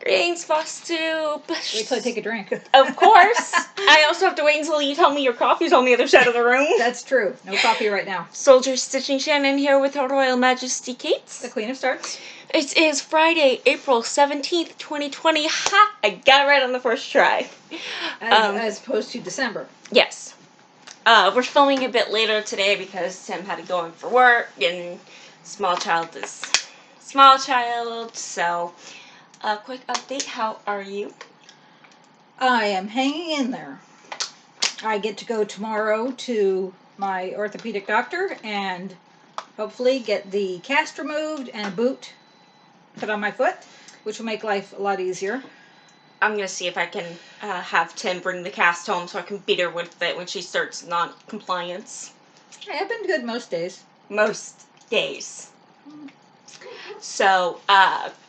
Greetings, Flosstube. Wait till I take a drink. Of course. I also have to wait until you tell me your coffee's on the other side of the room. That's true. No coffee right now. Soldier Stitching Shannon here with Her Royal Majesty Kate. The Queen of Starts. It is Friday, April 17th, 2020. Ha! I got it right on the first try. As opposed to December. Yes. We're filming a bit later today because Tim had to go in for work, and small child is small child, so quick update, how are you? I am hanging in there. I get to go tomorrow to my orthopedic doctor and hopefully get the cast removed and a boot put on my foot, which will make life a lot easier. I'm going to see if I can have Tim bring the cast home so I can beat her with it when she starts non-compliance. I've been good most days. Most days. So,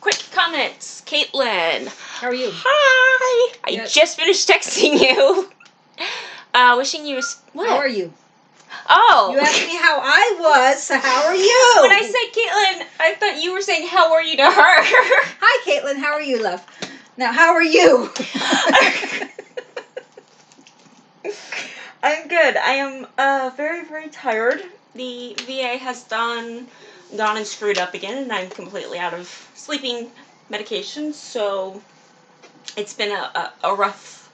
quick comments. Caitlin. How are you? Hi! I just finished texting you. Wishing you what? How are you? Oh! You asked me how I was, so how are you? When I said Caitlin, I thought you were saying how are you to her. Hi, Caitlin. How are you, love? Now, how are you? I'm good. I am very, very tired. The VA has gone and screwed up again, and I'm completely out of sleeping medication, so it's been a rough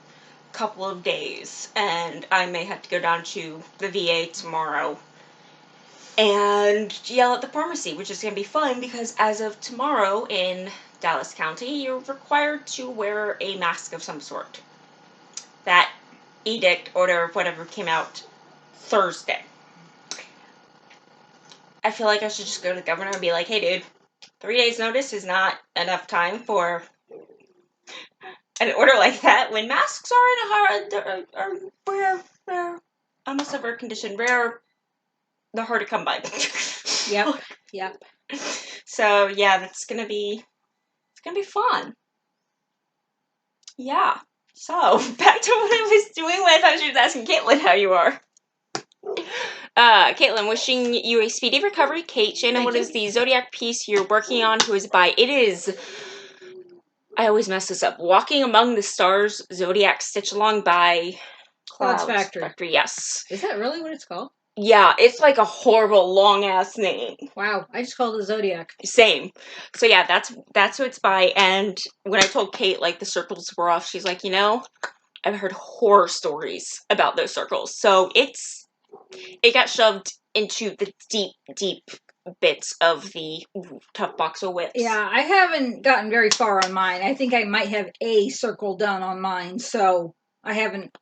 couple of days, and I may have to go down to the VA tomorrow and yell at the pharmacy, which is going to be fun because as of tomorrow in Dallas County, you're required to wear a mask of some sort. That edict, order, whatever came out Thursday. I feel like I should just go to the governor and be like, hey dude, 3 days notice is not enough time for an order like that when masks are rare, almost a rare condition, rare, they're hard to come by. Yep. So yeah, it's gonna be fun. Yeah. So back to what I was doing when I thought she was asking Caitlin how you are. Caitlin, wishing you a speedy recovery. Kate, Shannon, what is the zodiac piece you're working on? Who is by? It is, I always mess this up, Walking Among the Stars Zodiac Stitch Along by Cloud's Factory. Yes. Is that really what it's called? Yeah, it's like a horrible long-ass name. Wow, I just called it Zodiac. Same. So yeah, that's who it's by, and when I told Kate, like, the circles were off, she's like, you know, I've heard horror stories about those circles. So it got shoved into the deep bits of the tough box of whips. Yeah, I haven't gotten very far on mine. I think I might have a circle done on mine, so I haven't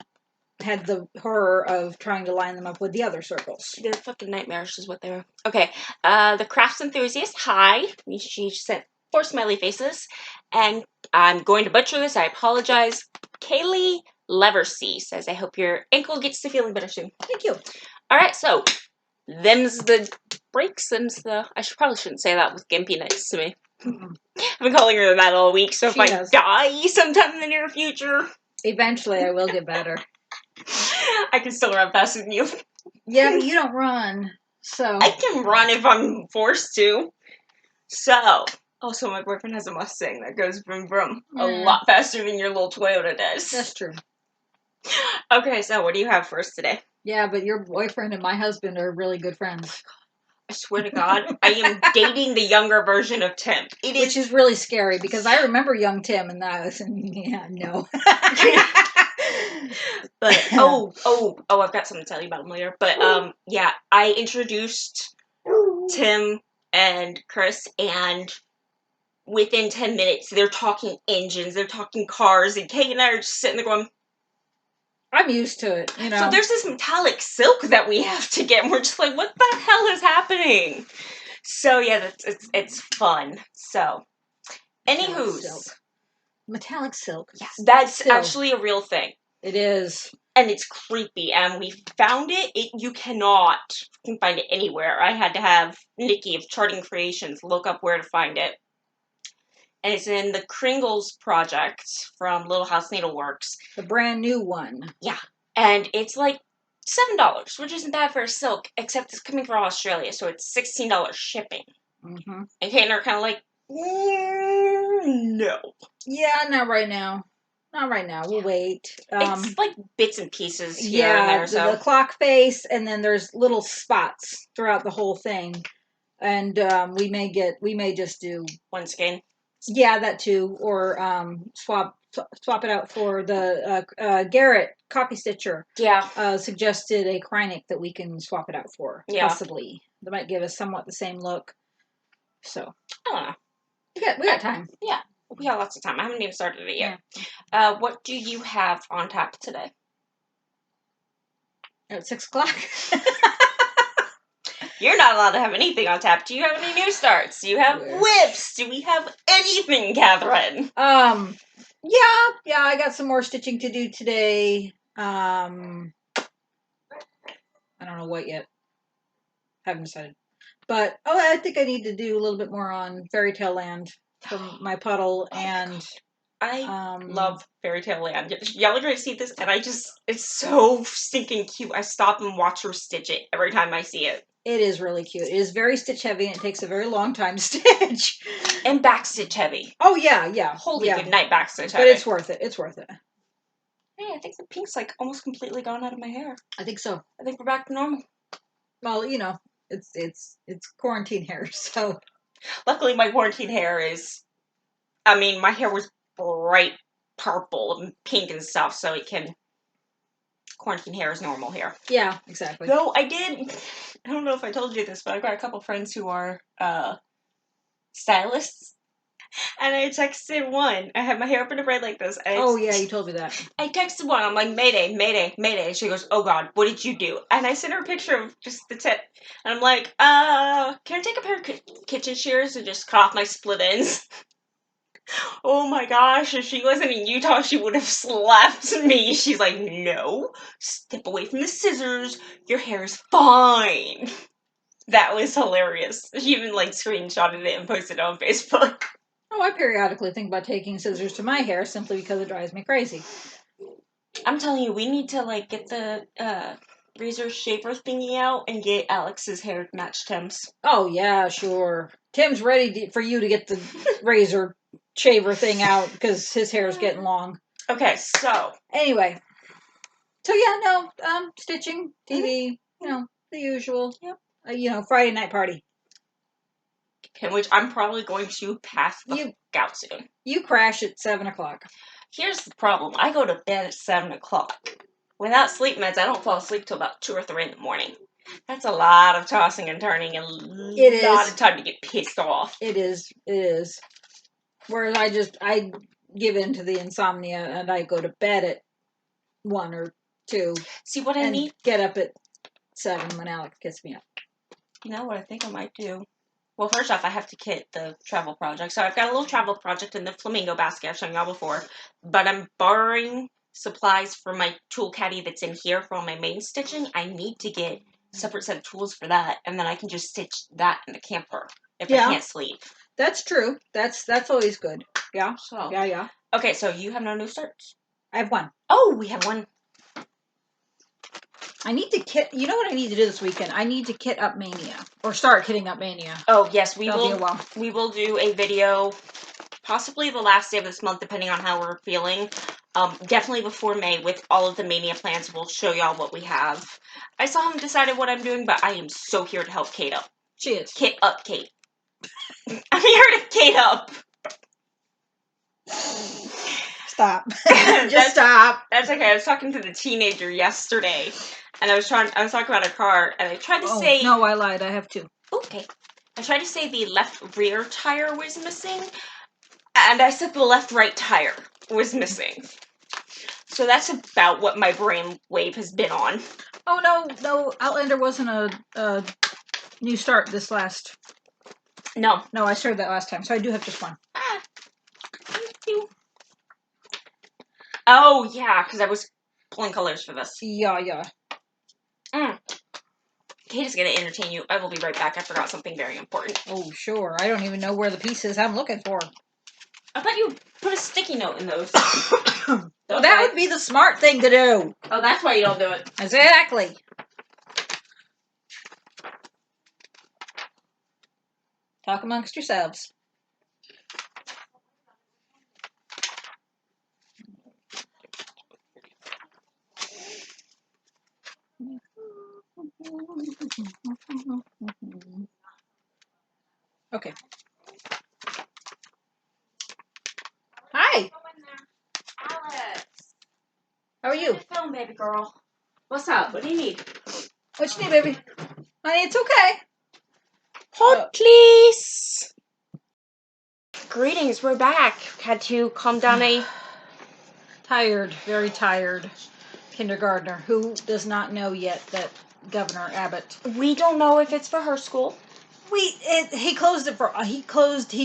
had the horror of trying to line them up with the other circles. They're fucking nightmares is what they were. Okay, the crafts enthusiast, hi. She sent 4 smiley faces, and I'm going to butcher this, I apologize. Kaylee Leversey says, I hope your ankle gets to feeling better soon. Thank you. Alright, so, them's the breaks, I probably shouldn't say that with Gimpy next to me. I've been calling her that all week, so if I die sometime in the near future. Eventually I will get better. I can still run faster than you. Yeah, but you don't run, so. I can run if I'm forced to. So, also my boyfriend has a Mustang that goes vroom vroom a lot faster than your little Toyota does. That's true. Okay, so what do you have for us today? Yeah, but your boyfriend and my husband are really good friends. I swear to God, I am dating the younger version of Tim. Which is really scary because I remember young Tim and that was, yeah, no. But, I've got something to tell you about him later. But, yeah, I introduced Tim and Chris, and within 10 minutes, they're talking engines, they're talking cars, and Kate and I are just sitting there going, I'm used to it, you know. So there's this metallic silk that we have to get, and we're just like, what the hell is happening? So, yeah, it's fun. So, anywho's. Metallic silk. Yes, that's actually a real thing. It is. And it's creepy, and we found it. You can find it anywhere. I had to have Nikki of Charting Creations look up where to find it. And it's in the Kringles project from Little House Needleworks. The brand new one. Yeah. And it's like $7, which isn't bad for a silk, except it's coming from Australia, so it's $16 shipping. Mm-hmm. And Kate and I are kind of like, no. Yeah, not right now. Not right now. We'll wait. It's like bits and pieces here and there. So the clock face, and then there's little spots throughout the whole thing, and we may just do one skein. Yeah, that too, or swap it out for the Garrett copy stitcher. Yeah. Suggested a Kreinik that we can swap it out for. Yeah. Possibly. That might give us somewhat the same look. So I don't know. We got time. Yeah. We got lots of time. I haven't even started it yet. Yeah. What do you have on tap today? At 6 o'clock. You're not allowed to have anything on tap. Do you have any new starts? Do you have whips? Do we have anything, Catherine? Yeah, I got some more stitching to do today. I don't know what yet. Haven't decided. But I think I need to do a little bit more on Fairy Tale Land from my puddle, and I love Fairy Tale Land. Y'all are going to see this, and it's so stinking cute. I stop and watch her stitch it every time I see it. It is really cute. It is very stitch heavy, and it takes a very long time to stitch. And back stitch heavy. Oh, yeah. Holy good night, back stitch heavy. But it's worth it. It's worth it. Hey, I think the pink's like almost completely gone out of my hair. I think so. I think we're back to normal. Well, it's quarantine hair, so. Luckily, my quarantine hair is, my hair was bright purple and pink and stuff, so quarantine hair is normal hair. Yeah, exactly. No, I don't know if I told you this, but I've got a couple friends who are stylists. And I texted one. I had my hair up in a braid like this. Oh, yeah, you told me that. I texted one. I'm like, Mayday, Mayday, Mayday. And she goes, oh, God, what did you do? And I sent her a picture of just the tip. And I'm like, can I take a pair of kitchen shears and just cut off my split ends? Oh, my gosh. If she wasn't in Utah, she would have slapped me. She's like, no. Step away from the scissors. Your hair is fine. That was hilarious. She even, screenshotted it and posted it on Facebook. Oh, I periodically think about taking scissors to my hair simply because it drives me crazy. I'm telling you, we need to, get the razor shaper thingy out and get Alex's hair to match Tim's. Oh, yeah, sure. Tim's ready for you to get the razor shaver thing out because his hair is getting long. Okay, so. Anyway. So, yeah, no, stitching, TV, the usual. Yep. Friday night party. Okay, which I'm probably going to pass the out soon. You crash at 7 o'clock. Here's the problem. I go to bed at 7 o'clock. Without sleep meds, I don't fall asleep till about 2 or 3 in the morning. That's a lot of tossing and turning and a lot of time to get pissed off. It is. Whereas I give in to the insomnia and I go to bed at 1 or 2. See what I need? Get up at 7 when Alex gets me up. You know what I think I might do? Well, first off, I have to kit the travel project. So I've got a little travel project in the flamingo basket I've shown y'all before. But I'm borrowing supplies for my tool caddy that's in here for all my main stitching. I need to get a separate set of tools for that. And then I can just stitch that in the camper if I can't sleep. That's true. That's always good. Yeah. So. Yeah. Okay, so you have no new starts? I have one. Oh, we have one. I need to kit. You know what I need to do this weekend? I need to kit up Mania or start kitting up Mania. Oh yes, we That'll be a while. We will do a video, possibly the last day of this month, depending on how we're feeling. Definitely before May, with all of the Mania plans. We'll show y'all what we have. I still haven't decided what I'm doing, but I am so here to help Kate up. She is. Kit up, Kate. I'm here to Kate up. Stop. Just stop. That's okay. I was talking to the teenager yesterday. And I was talking about a car, and I tried to say... No, I lied. I have 2. Okay. I tried to say the left rear tire was missing, and I said the left right tire was missing. So that's about what my brain wave has been on. Oh, no. Outlander wasn't a new start this last... No. No, I started that last time, so I do have just one. Thank you. Oh, yeah, because I was pulling colors for this. Yeah. Kate is going to entertain you. I will be right back. I forgot something very important. Oh, sure. I don't even know where the piece is I'm looking for. I thought you put a sticky note in those. Well, that would be the smart thing to do. Oh, that's why you don't do it. Exactly. Talk amongst yourselves. How are you? Film, baby girl. What's up? What do you need? What you need, baby? Honey, it's okay. Hot, please. Greetings, we're back. Had to calm down Tired, very tired kindergartner who does not know yet that Governor Abbott. We don't know if it's for her school. He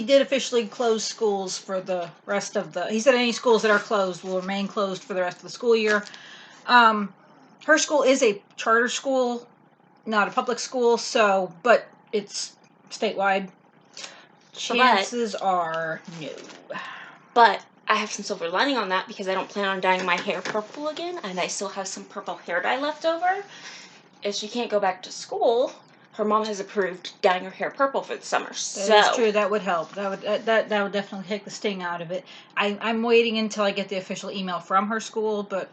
did officially close schools for the rest of he said any schools that are closed will remain closed for the rest of the school year. Her school is a charter school, not a public school, but it's statewide. Chances are no. But I have some silver lining on that because I don't plan on dyeing my hair purple again, and I still have some purple hair dye left over. If she can't go back to school, her mom has approved dyeing her hair purple for the summer. That's true. That would help. That would definitely take the sting out of it. I'm waiting until I get the official email from her school, but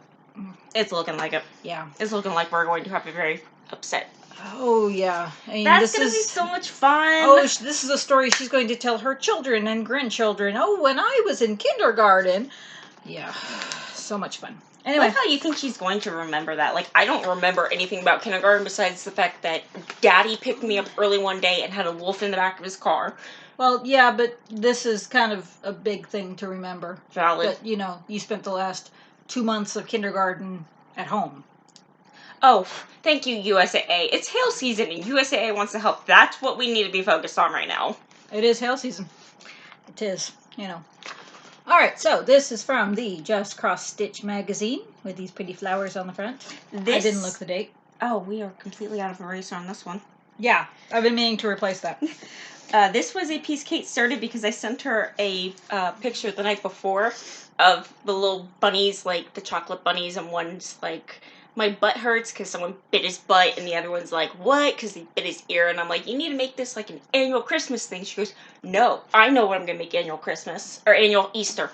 it's looking like it. Yeah, it's looking like we're going to have a very upset. Oh yeah, I mean, that's gonna be so much fun. Oh, this is a story she's going to tell her children and grandchildren. Oh, when I was in kindergarten. Yeah, so much fun. Anyway, I love how you think she's going to remember that. Like, I don't remember anything about kindergarten besides the fact that Daddy picked me up early one day and had a wolf in the back of his car. Well, yeah, but this is kind of a big thing to remember. Valid. But, you spent the last 2 months of kindergarten at home. Oh, thank you, USAA. It's hail season, and USAA wants to help. That's what we need to be focused on right now. It is hail season. It is, Alright, so this is from the Just Cross Stitch magazine with these pretty flowers on the front. I didn't look the date. Oh, we are completely out of eraser on this one. Yeah, I've been meaning to replace that. This was a piece Kate started because I sent her a picture the night before of the little bunnies, like the chocolate bunnies, and one's like, my butt hurts because someone bit his butt, and the other one's like, what? Because he bit his ear, and I'm like, you need to make this like an annual Christmas thing. She goes, no, I know what I'm going to make annual Christmas, or annual Easter.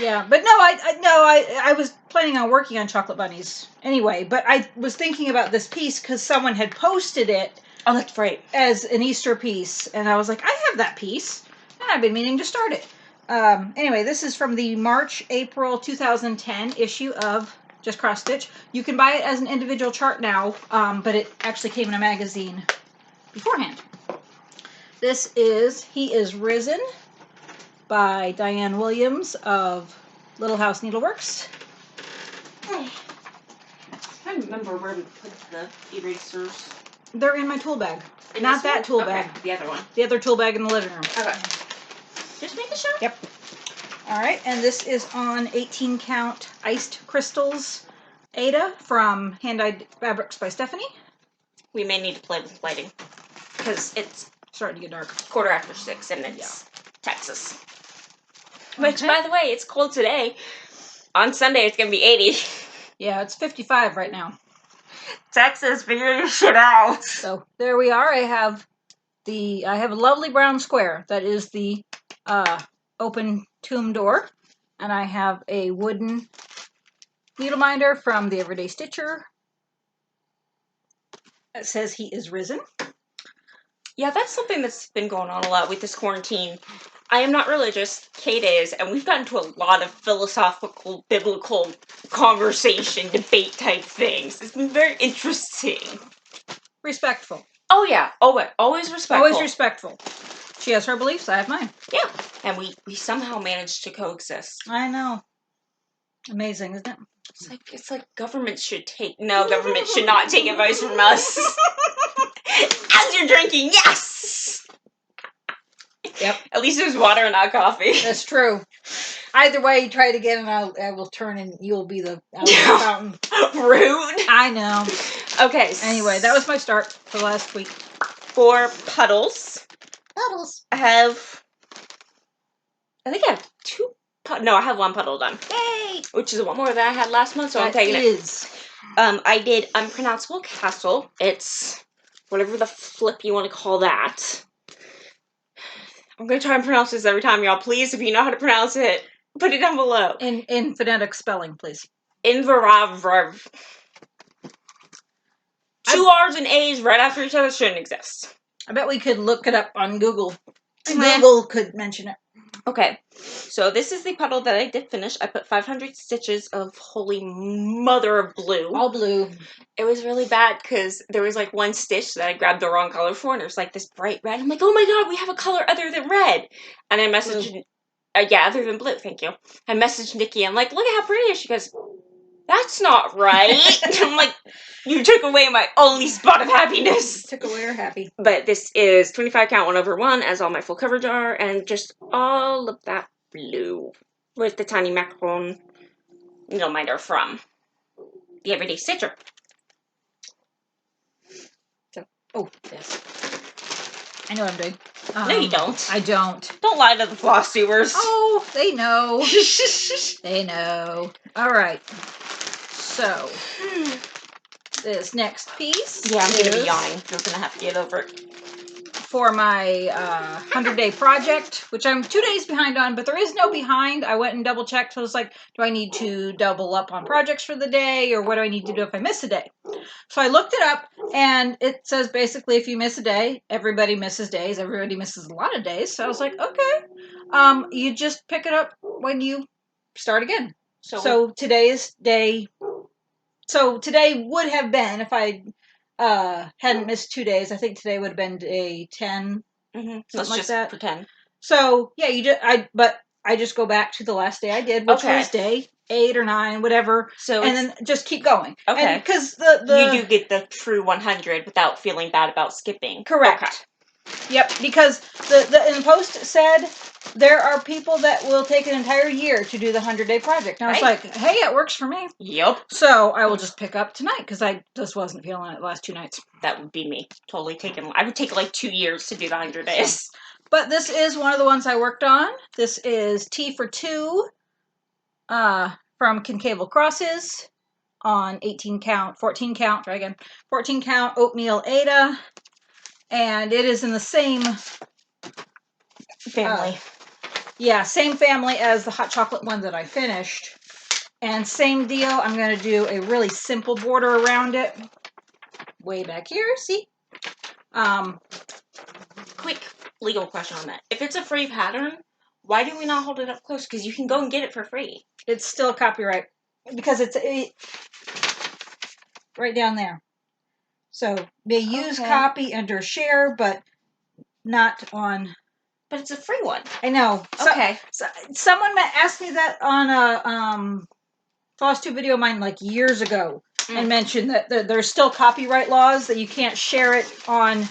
Yeah, but no, I was planning on working on chocolate bunnies anyway, but I was thinking about this piece because someone had posted it. Oh, that's right. As an Easter piece, and I was like, I have that piece, and I've been meaning to start it. Anyway, this is from the March-April 2010 issue of Just Cross Stitch. You can buy it as an individual chart now, but it actually came in a magazine beforehand. This is He Is Risen by Diane Williams of Little House Needleworks. I remember where we put the erasers. They're in my tool bag. Not that tool bag. The other one. The other tool bag in the living room. Okay. Just making sure? Yep. Alright, and this is on 18 count iced crystals Ada from Hand-Dyed Fabrics by Stephanie. We may need to play with lighting because it's starting to get dark. 6:15 and it's Texas. Which, by the way, it's cold today. On Sunday, it's going to be 80. Yeah, it's 55 right now. Texas, figure your shit out. So there we are. I have a lovely brown square that is the open tomb door, and I have a wooden needle minder from the Everyday Stitcher. It says He Is Risen. Yeah, that's something that's been going on a lot with this quarantine. I am not religious, Kate is, and we've gotten to a lot of philosophical, biblical conversation, debate type things. It's been very interesting. Respectful. Oh yeah, always respectful. Always respectful. She has her beliefs, I have mine. Yeah, and we somehow managed to coexist. I know. Amazing, isn't it? It's like government should not take advice from us. As you're drinking, yes! Yep. At least there's water and not coffee. That's true. Either way, try it again and I will turn and you'll be the fountain. Rude. I know. Okay. Anyway, that was my start for last week. For puddles. I have two. No, I have one puddle done. Yay! Which is one more than I had last month, so I'm taking it. I did Unpronounceable Castle. It's whatever the flip you want to call that. I'm going to try and pronounce this every time, y'all. Please, if you know how to pronounce it, put it down below. In phonetic spelling, please. Inverav. Two R's and A's right after each other shouldn't exist. I bet we could look it up on Google. And Google could mention it. Okay, so this is the puddle that I did finish. I put 500 stitches of holy mother of blue. All blue. It was really bad because there was like one stitch that I grabbed the wrong color for, and it was like this bright red. I'm like, oh my god, we have a color other than red. And I messaged, yeah, other than blue, thank you. I messaged Nikki, I'm like, look at how pretty it is. She goes, that's not right. I'm like, you took away my only spot of happiness. Took away her happy. But this is 25 count 1/1, as all my full coverage are, and just all of that blue with the tiny macaron needle minder from the Everyday Stitcher. So, oh, yes. I know what I'm doing. No, you don't. I don't. Don't lie to the Flosstubers. Oh, they know. They know. All right. So, this next piece. Yeah, I'm going to be yawning. You're going to have to get over it. For my 100-day project, which I'm 2 days behind on, but there is no behind. I went and double checked. So I was like, do I need to double up on projects for the day, or what do I need to do if I miss a day? So I looked it up, and it says basically if you miss a day, everybody misses days. Everybody misses a lot of days. So I was like, okay. You just pick it up when you start again. So today is day. So today would have been, if I hadn't missed 2 days, I think today would have been day 10, something like that. Pretend. So yeah, but I just go back to the last day I did, which was day 8 or 9, whatever. So and then just keep going. Okay. Because you do get the true 100 without feeling bad about skipping. Correct. Okay. Yep, because the in the post said there are people that will take an entire year to do the 100-day project. And I was like, hey, it works for me. Yep. So I will just pick up tonight because I just wasn't feeling it the last 2 nights. That would be me. Totally taking. I would take like 2 years to do the 100 days. But this is one of the ones I worked on. This is T for 2 from Concave Crosses on 18 count, 14 count, try again, 14 count Oatmeal Ada. And it is in the same family. Same family as the hot chocolate one that I finished. And same deal, I'm going to do a really simple border around it. Way back here, see? Quick legal question on that. If it's a free pattern, why do we not hold it up close? Because you can go and get it for free. It's still copyright. Because it's right down there. So they use copy under share, but not on. But it's a free one. I know. Okay. So someone asked me that on a Flosstube video of mine like years ago, and mentioned that there's still copyright laws that you can't share it on.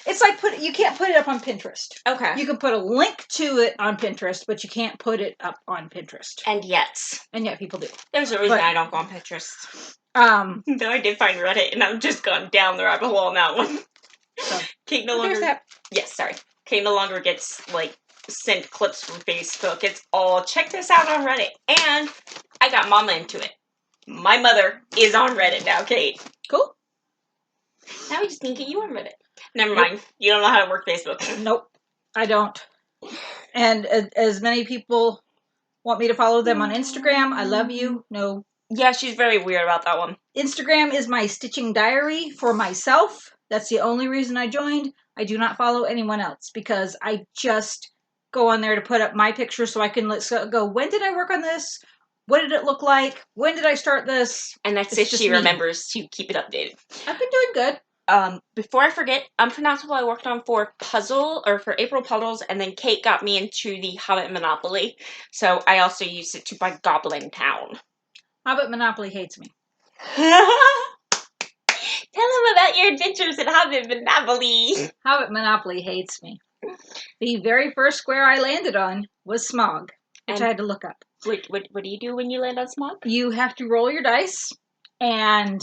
It's like you can't put it up on Pinterest. Okay. You can put a link to it on Pinterest, but you can't put it up on Pinterest. And yet people do. There's a reason I don't go on Pinterest. Though I did find Reddit, and I've just gone down the rabbit hole on that one. So, Kate no longer. Yes, sorry. Kate no longer gets like sent clips from Facebook. It's all check this out on Reddit, and I got Mama into it. My mother is on Reddit now, Kate. Cool. Now we just need to get you on Reddit. Never mind. You don't know how to work Facebook. Nope, I don't. And as many people want me to follow them on Instagram, I love you. No. Yeah, she's very weird about that one. Instagram is my stitching diary for myself. That's the only reason I joined. I do not follow anyone else because I just go on there to put up my picture so I can go, when did I work on this? What did it look like? When did I start this? And that's if she remembers to keep it updated. I've been doing good. Before I forget, Unpronounceable I worked on for April Puddles, and then Kate got me into the Hobbit Monopoly. So I also used it to buy Goblin Town. Hobbit Monopoly hates me. Tell him about your adventures in Hobbit Monopoly. Hobbit Monopoly hates me. The very first square I landed on was Smog, which I had to look up. What do you do when you land on Smog? You have to roll your dice and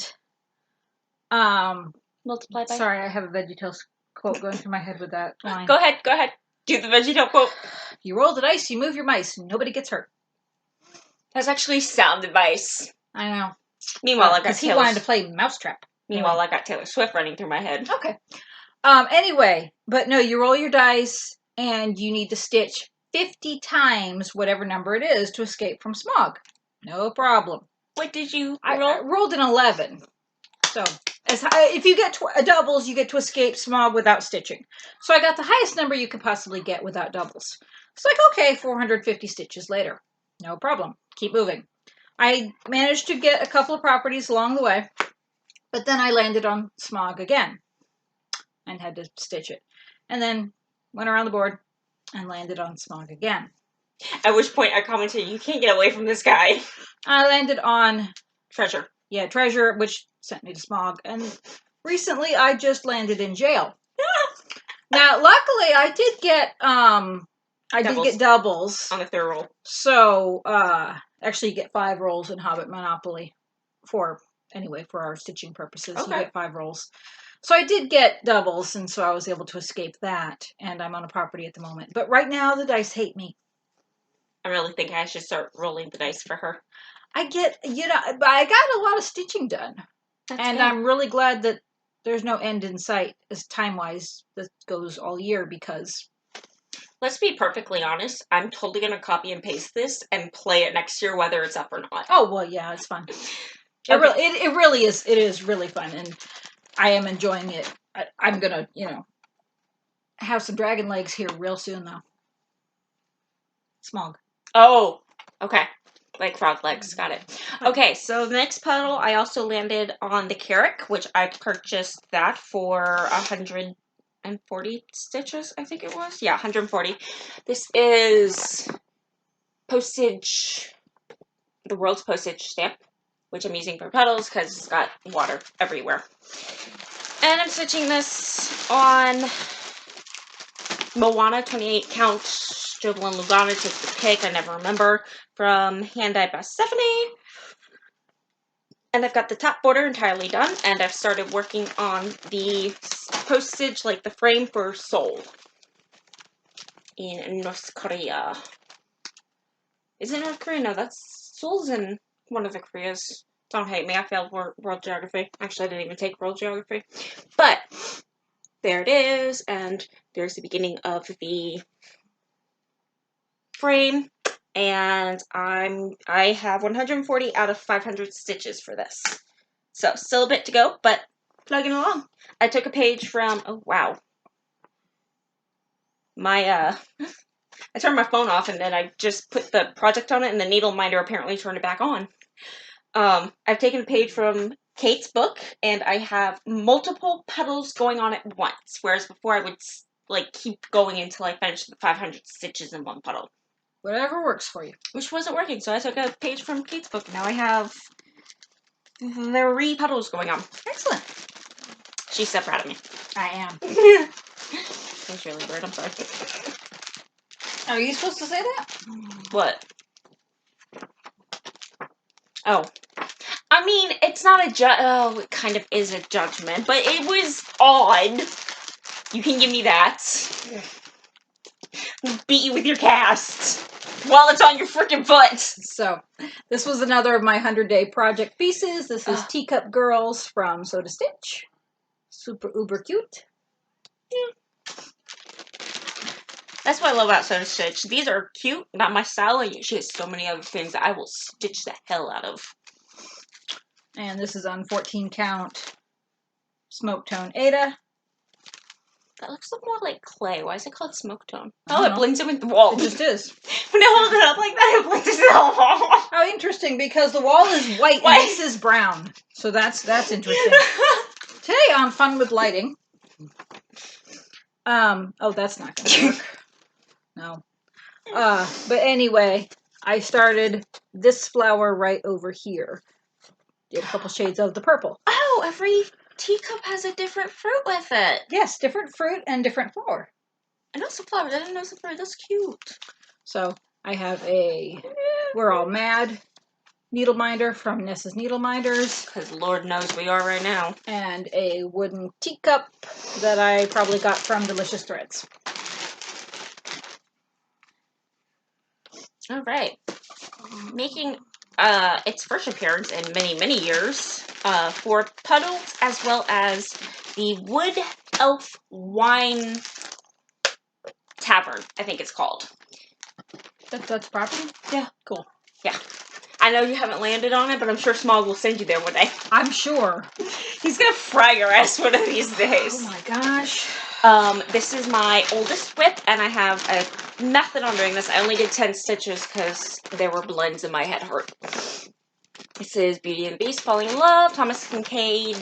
multiply by. Sorry, I have a VeggieTales quote going through my head with that line. Go ahead. Do the VeggieTales quote. You roll the dice, you move your mice, nobody gets hurt. That's actually sound advice. I know. Meanwhile, I got he wanted to play Mousetrap. Meanwhile, I got Taylor Swift running through my head. Okay. Anyway, but no, you roll your dice and you need to stitch 50 times whatever number it is to escape from Smog. No problem. What did you roll? I rolled an 11. So if you get doubles, you get to escape Smog without stitching. So I got the highest number you could possibly get without doubles. It's like, okay, 450 stitches later. No problem. Keep moving. I managed to get a couple of properties along the way, but then I landed on smog again and had to stitch it. And then went around the board and landed on smog again. At which point I commented, you can't get away from this guy. I landed on Treasure. Yeah, treasure, which sent me to smog. And recently I just landed in jail. Now, luckily I did get doubles on the third roll. So, actually you get 5 rolls in Hobbit Monopoly for our stitching purposes. Okay. You get 5 rolls. So I did get doubles, and so I was able to escape that, and I'm on a property at the moment. But right now the dice hate me. I really think I should start rolling the dice for her. I got a lot of stitching done. That's and good. I'm really glad that there's no end in sight as time-wise that goes all year, because... Let's be perfectly honest. I'm totally going to copy and paste this and play it next year whether it's up or not. Oh, well, yeah, it's fun. It really is. It is really fun, and I am enjoying it. I'm going to, have some dragon legs here real soon, though. Smog. Oh, okay. Like frog legs. Got it. Okay, so the next puddle, I also landed on the Carrick, which I purchased that for 140 stitches, I think it was. Yeah, 140. This is postage, the world's postage stamp, which I'm using for puddles because it's got water everywhere. And I'm stitching this on Moana 28 count. Jovelyn Lugana takes the pick, I never remember, from Hand Dyed by Stephanie. And I've got the top border entirely done, and I've started working on the postage, like the frame for Seoul in North Korea. Is it North Korea? No, that's Seoul's in one of the Koreas. Don't hate me, I failed world geography. Actually, I didn't even take world geography. But there it is, and there's the beginning of the frame, and I have 140 out of 500 stitches for this. So still a bit to go, but plugging along. I took a page from, oh wow. I turned my phone off and then I just put the project on it and the needle minder apparently turned it back on. I've taken a page from Kate's book and I have multiple petals going on at once, whereas before I would like keep going until I finished the 500 stitches in one puddle. Whatever works for you. Which wasn't working, so I took a page from Kate's book. Now I have 3 puddles going on. Excellent. She's so proud of me. I am. That was really weird, I'm sorry. Are you supposed to say that? What? Oh. I mean, it's not a oh, it kind of is a judgment, but it was odd. You can give me that. Beat you with your cast while it's on your freaking foot. So, this was another of my 100-day project pieces. This is Teacup Girls from Sew to Stitch. Super uber cute. Yeah. That's what I love about Sew to Stitch. These are cute, not my style, and she has so many other things that I will stitch the hell out of. And this is on 14 count Smoke Tone Ada. That looks more like clay. Why is it called smoke tone? Oh, it blends in with the wall. It just is. When I hold it up like that, it blends into the wall. Oh, interesting, because the wall is white and this is brown. So that's interesting. Today on Fun with Lighting. Oh, that's not going to work. No. But anyway, I started this flower right over here. Did a couple shades of the purple. Oh, every teacup has a different fruit with it. Yes, different fruit and different flower. I know some flowers. I didn't know some fruit. That's cute. So I have a We're All Mad needle minder from Nessa's Needle Minders. Because Lord knows we are right now. And a wooden teacup that I probably got from Delicious Threads. All right. Making its first appearance in many, many years for puddles, as well as the Wood Elf Wine Tavern, I think it's called. That's property? Yeah. Cool. Yeah. I know you haven't landed on it, but I'm sure Smog will send you there one day. I'm sure. He's gonna fry your ass one of these days. Oh my gosh. This is my oldest whip, and I have a method on doing this. I only did 10 stitches because there were blends in my head hurt. This is Beauty and the Beast, Falling in Love, Thomas Kincaid,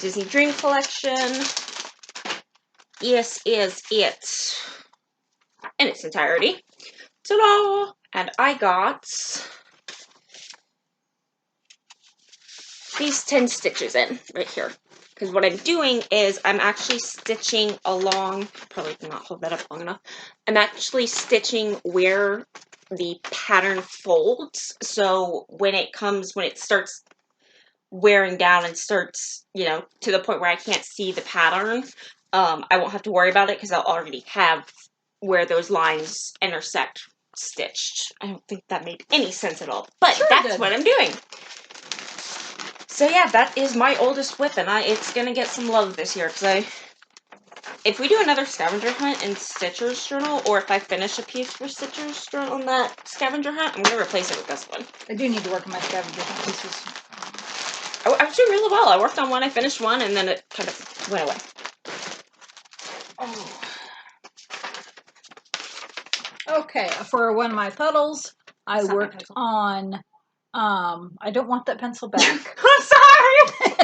Disney Dream Collection. This is it in its entirety. Ta-da! And I got these 10 stitches in right here. Because what I'm doing is I'm actually stitching along, probably cannot hold that up long enough. I'm actually stitching where the pattern folds. So when it starts wearing down and starts, you know, to the point where I can't see the pattern, I won't have to worry about it because I'll already have where those lines intersect stitched. I don't think that made any sense at all, but sure that's what I'm doing. So yeah, that is my oldest whip, and it's gonna get some love this year, because if we do another scavenger hunt in Stitcher's Journal, or if I finish a piece for Stitcher's Journal on that scavenger hunt, I'm gonna replace it with this one. I do need to work on my scavenger hunt pieces. I was doing really well. I worked on one, I finished one, and then it kind of went away. Oh. Okay, for one of my puddles, I worked on, I don't want that pencil back. I'm sorry!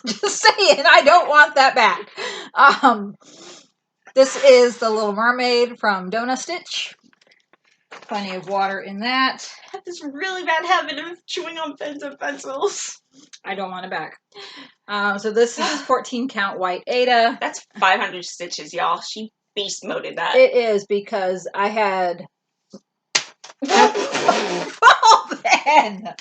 Just saying, I don't want that back. This is the Little Mermaid from Donut Stitch. Plenty of water in that. I have this really bad habit of chewing on pens and pencils. I don't want it back. So this is 14 count white Ada. That's 500 stitches, y'all. She beast moded that. It is because I had... Well then!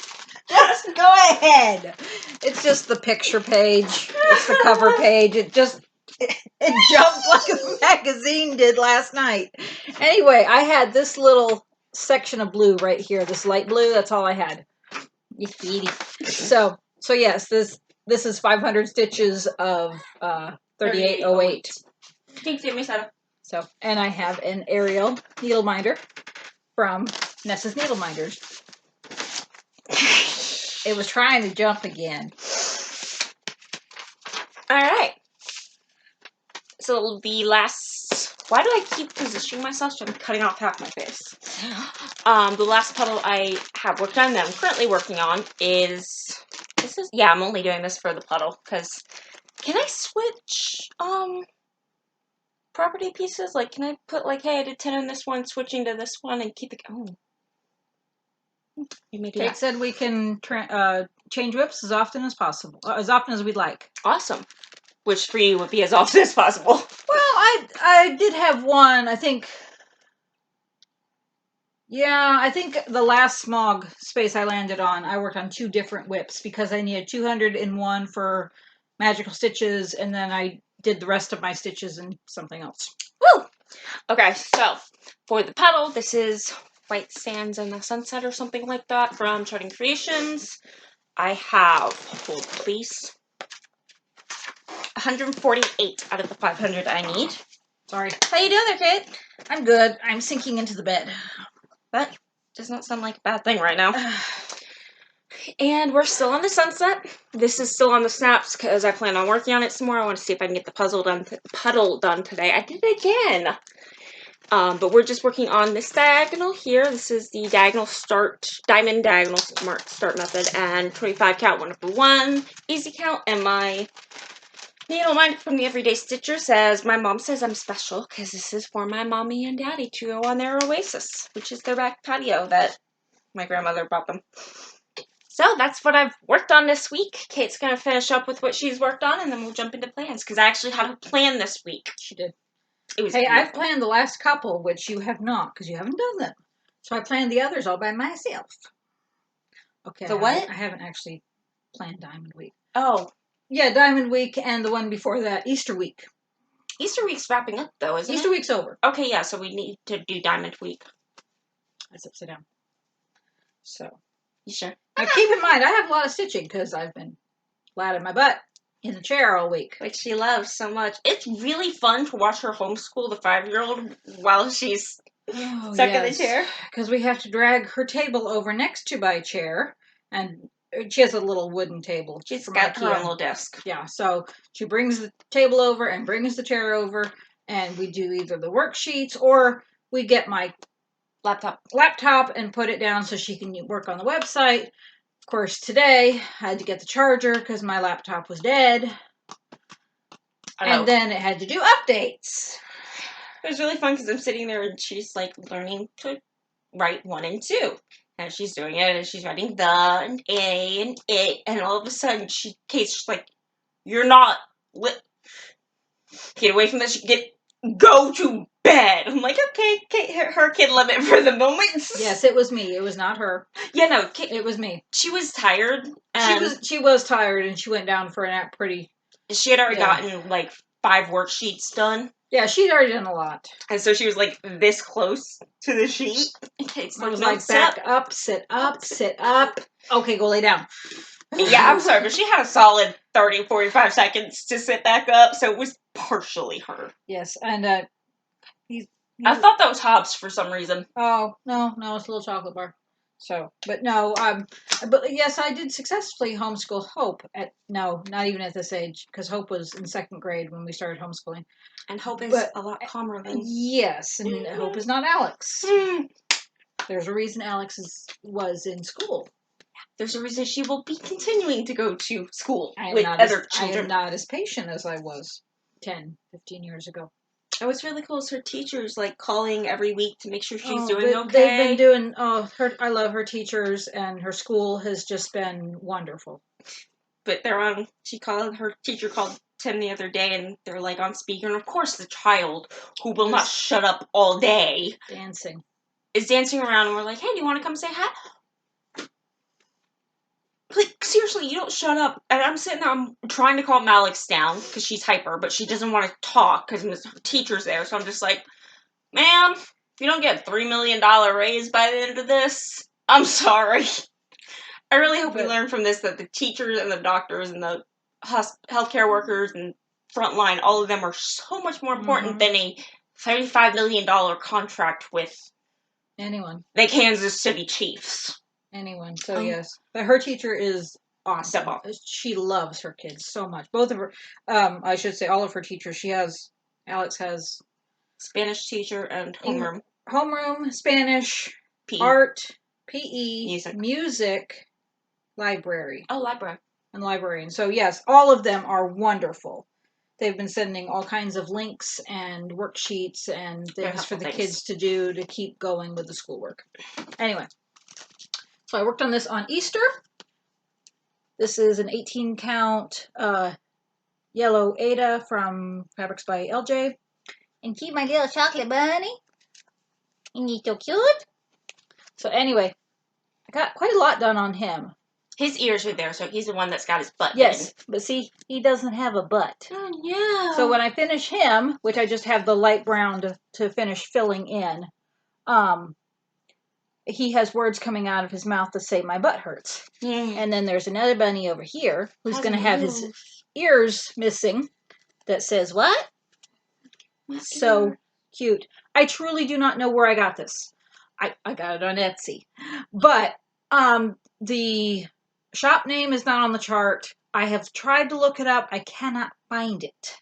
Just go ahead. It's just the picture page. It's the cover page. It jumped like a magazine did last night. Anyway, I had this little section of blue right here. This light blue. That's all I had. So yes, this is 500 stitches of 3808. Thanks, Miss Sarah. So, and I have an Ariel needle minder from Nessa's Needle Minders. It was trying to jump again. All right. So the last... Why do I keep positioning myself so I'm cutting off half my face? The last puddle I have worked on that I'm currently working on is... Yeah, I'm only doing this for the puddle, because... Can I switch, property pieces? Like, can I put, like, hey, I did 10 on this one, switching to this one, and keep it... Oh. Kate said we can change whips as often as possible, as often as we'd like. Awesome. Which for you would be as often as possible. Well, I did have one, I think... Yeah, I think the last smog space I landed on, I worked on 2 different whips because I needed 200 in one for magical stitches, and then I did the rest of my stitches in something else. Woo! Okay, so for the puddle, this is White Sands in the Sunset or something like that from Charting Creations. I have, hold please, 148 out of the 500 I need. Sorry. How you doing there, Kate? I'm good. I'm sinking into the bed. That does not sound like a bad thing right now. And we're still on the sunset. This is still on the snaps because I plan on working on it some more. I want to see if I can get the puddle done today. I did it again. But we're just working on this diagonal here. This is the diagonal start, diamond diagonal start method, and 25 count, 1 over 1, easy count, and my needle minder from the Everyday Stitcher says, my mom says I'm special because this is for my mommy and daddy to go on their oasis, which is their back patio that my grandmother bought them. So that's what I've worked on this week. Kate's going to finish up with what she's worked on, and then we'll jump into plans, because I actually had a plan this week. She did. It was hey, beautiful. I've planned the last couple, which you have not, because you haven't done them. So I planned the others all by myself. Okay. The what? I haven't actually planned Diamond Week. Oh. Yeah, Diamond Week and the one before that, Easter Week. Easter Week's wrapping up, though, isn't it? Easter Week's over. Okay, yeah, so we need to do Diamond Week. That's upside down. So. You sure? Now keep in mind, I have a lot of stitching because I've been flat in my butt in the chair all week. Which she loves so much. It's really fun to watch her homeschool the 5-year-old while she's stuck in the chair. Because we have to drag her table over next to my chair and she has a little wooden table. She's from got her own IKEA. little desk. Yeah, so she brings the table over and brings the chair over, and we do either the worksheets or we get my laptop and put it down so she can work on the website. Of course, today I had to get the charger because my laptop was dead. And then it had to do updates. It was really fun because I'm sitting there and she's like learning to write 1 and 2. And she's doing it and she's writing the and A and it. And all of a sudden, Kate's just like, you're not get away from this. Go to bed. I'm like, okay, Kate hit her kid limit for the moment. Yes, it was me. It was not her. Yeah, no, Kate, it was me. She was tired. She was tired and she went down for a nap pretty. She had already gotten like 5 worksheets done. Yeah, she'd already done a lot. And so she was like this close to the sheet. And Kate's I was like, back up, sit up, sit up. Okay, go lay down. Yeah, I'm sorry, but she had a solid 30, 45 seconds to sit back up, so it was partially her. Yes, and I thought that was Hobbs for some reason. Oh, no, it's a little chocolate bar. So, but no, but yes, I did successfully homeschool Hope not even at this age, because Hope was in 2nd grade when we started homeschooling. And Hope is a lot calmer than... Yes, and Hope is not Alex. There's a reason Alex was in school. There's a reason she will be continuing to go to school with other children. I am not as patient as I was 10, 15 years ago. Oh, it's really cool. Her teachers like calling every week to make sure she's doing okay. They've been doing. I love her teachers, and her school has just been wonderful. But her teacher called Tim the other day, and they're like on speaker, and of course the child who will not shut up all day is dancing around, and we're like, hey, do you want to come say hi? Like, seriously, you don't shut up. And I'm sitting there, I'm trying to calm Alex down, because she's hyper, but she doesn't want to talk, because her teacher's there, so I'm just like, ma'am, if you don't get a $3 million raise by the end of this, I'm sorry. I really hope we learn from this that the teachers and the doctors and the healthcare workers and frontline, all of them are so much more important than a $35 million contract with anyone. The Kansas City Chiefs. Anyone. So yes, but her teacher is awesome. She loves her kids so much. Both of her, I should say, all of her teachers. Alex has Spanish teacher and homeroom, Spanish, PE. art, PE, music, library. Oh, library. And librarian. So yes, all of them are wonderful. They've been sending all kinds of links and worksheets and things for the kids to do to keep going with the schoolwork. Anyway. So I worked on this on Easter. This is an 18-count yellow Ada from Fabrics by LJ. And keep my little chocolate bunny. And he's so cute. So anyway, I got quite a lot done on him. His ears are there, so he's the one that's got his butt. Yes, but see, he doesn't have a butt. Oh, yeah. So when I finish him, which I just have the light brown to finish filling in, he has words coming out of his mouth that say, my butt hurts. And then there's another bunny over here who's going to have his ears missing that says, what? So cute. I truly do not know where I got this. I got it on Etsy. But the shop name is not on the chart. I have tried to look it up. I cannot find it.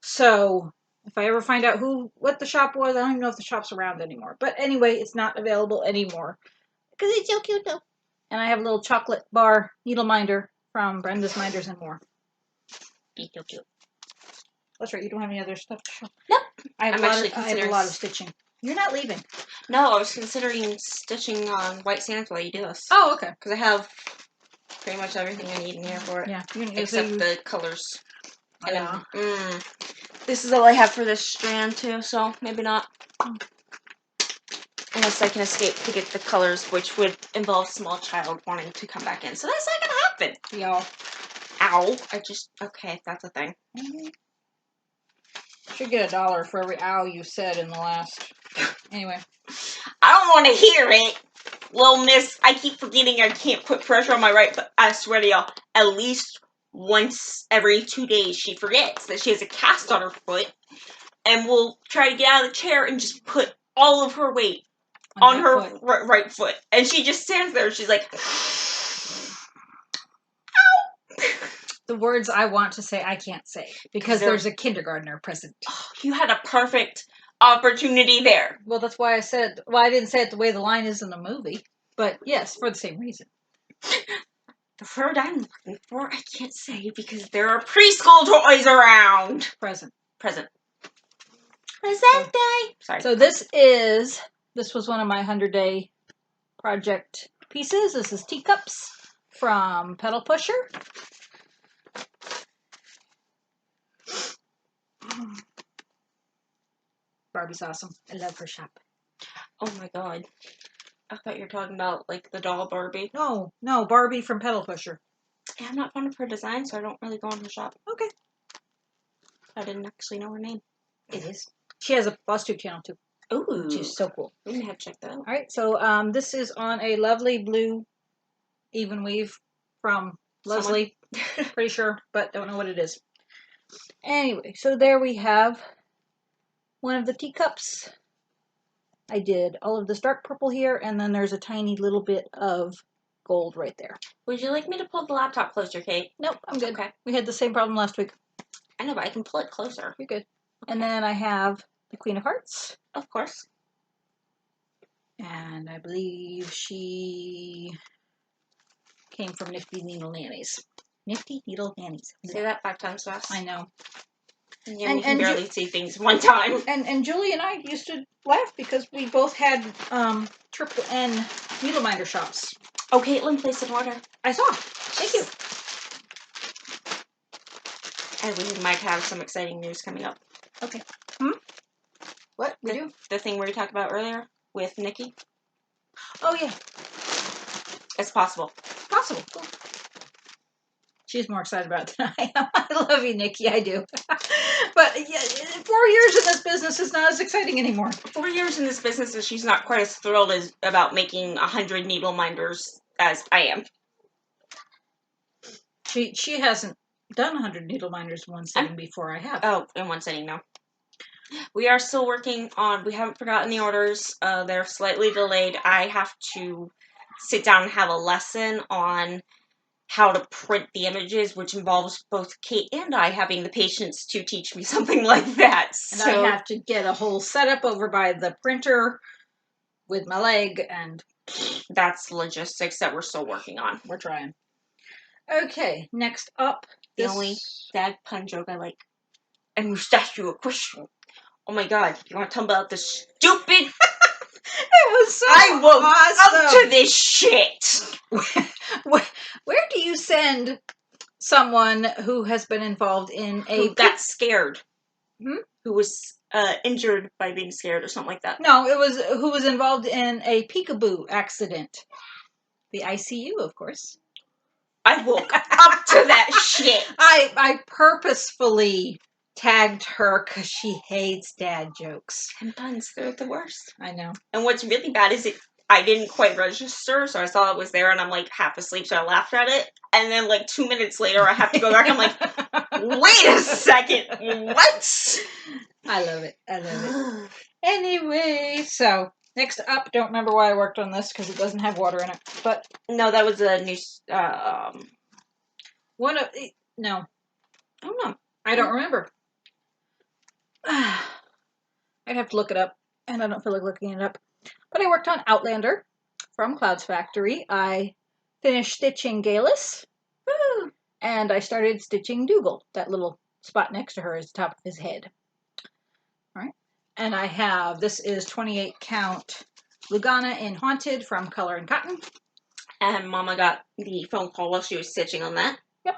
So if I ever find out what the shop was, I don't even know if the shop's around anymore. But anyway, it's not available anymore. Because it's so cute, though. And I have a little chocolate bar needle minder from Brenda's Minders and More. It's so cute. That's right, you don't have any other stuff to show? Nope. I have a lot of stitching. You're not leaving. No, I was considering stitching on White Sands while you do this. Oh, okay. Because I have pretty much everything I need in here for it. Yeah. Except the colors. Yeah. This is all I have for this strand, too, so maybe not. Unless I can escape to get the colors, which would involve small child wanting to come back in. So that's not going to happen. Y'all. Ow. Okay, that's a thing. Should get $1 for every ow you said in the last. Anyway. I don't want to hear it. Little miss, I keep forgetting I can't put pressure on my right foot. I swear to y'all, at least once every 2 days she forgets that she has a cast on her foot and will try to get out of the chair and just put all of her weight on her right foot. And she just stands there and she's like, The words I want to say, I can't say because there's a kindergartner present. Oh, you had a perfect opportunity there. Well, that's why I said, well, I didn't say it the way the line is in the movie, but yes, for the same reason. The word I'm looking for, I can't say because there are preschool toys around. Present. Present day. Sorry. So this was one of my 100-day project pieces. This is teacups from Pedal Pusher. Barbie's awesome. I love her shop. Oh my god. I thought you were talking about, like, the doll Barbie. No, Barbie from Pedal Pusher. Yeah, I'm not fond of her design, so I don't really go in her shop. Okay. I didn't actually know her name. It is. She has a Flosstube channel, too. Ooh. Which is so cool. I'm gonna have to check that out. Alright, so this is on a lovely blue even weave from Leslie. Pretty sure, but don't know what it is. Anyway, so there we have one of the teacups. I did all of this dark purple here, and then there's a tiny little bit of gold right there. Would you like me to pull the laptop closer, Kate? Nope, I'm good. Okay. We had the same problem last week. I know, but I can pull it closer. You're good. Okay. And then I have the Queen of Hearts. Of course. And I believe she came from Nifty Needle Nannies. Nifty Needle Nannies. Say that 5 times fast. I know. Yeah, we can barely see things one time. And Julie and I used to laugh because we both had triple N needle minder shops. Oh, Caitlin placed an order. I saw. Thank you. And we might have some exciting news coming up. Okay. What? We do? The thing we talked about earlier with Nikki. Oh, yeah. It's possible. Possible. Cool. She's more excited about it than I am. I love you, Nikki. I do. But yeah, 4 years in this business is not as exciting anymore. 4 years in this business, and she's not quite as thrilled as about making 100 needle minders as I am. She hasn't done 100 needle minders in one sitting before I have. Oh, in one sitting, no. We are still working on, we haven't forgotten the orders. They're slightly delayed. I have to sit down and have a lesson on how to print the images, which involves both Kate and I having the patience to teach me something like that. And I have to get a whole setup over by the printer with my leg, and that's logistics that we're still working on. We're trying. Okay, next up. The only dad pun joke I like. And we asked you a question. Oh my god, you want to tell me about this stupid... It was so I woke awesome. up to this shit! Where do you send someone who has been involved in who got scared? Hmm? Who was injured by being scared or something like that? No, it was who was involved in a peekaboo accident. The ICU, of course. I woke up to that shit! I purposefully tagged her because she hates dad jokes. And puns, they're the worst. I know. And what's really bad is I didn't quite register, so I saw it was there and I'm like half asleep, so I laughed at it. And then like 2 minutes later, I have to go back. I'm like, wait a second, what? I love it. I love it. Anyway, so next up, don't remember why I worked on this because it doesn't have water in it. But no, that was a new. No. Oh no, I don't remember. I'd have to look it up, and I don't feel like looking it up. But I worked on Outlander from Cloud's Factory. I finished stitching Galus, and I started stitching Dougal. That little spot next to her is the top of his head. All right. And I have, this is 28 count Lugana in Haunted from Color and Cotton. And Mama got the phone call while she was stitching on that. Yep.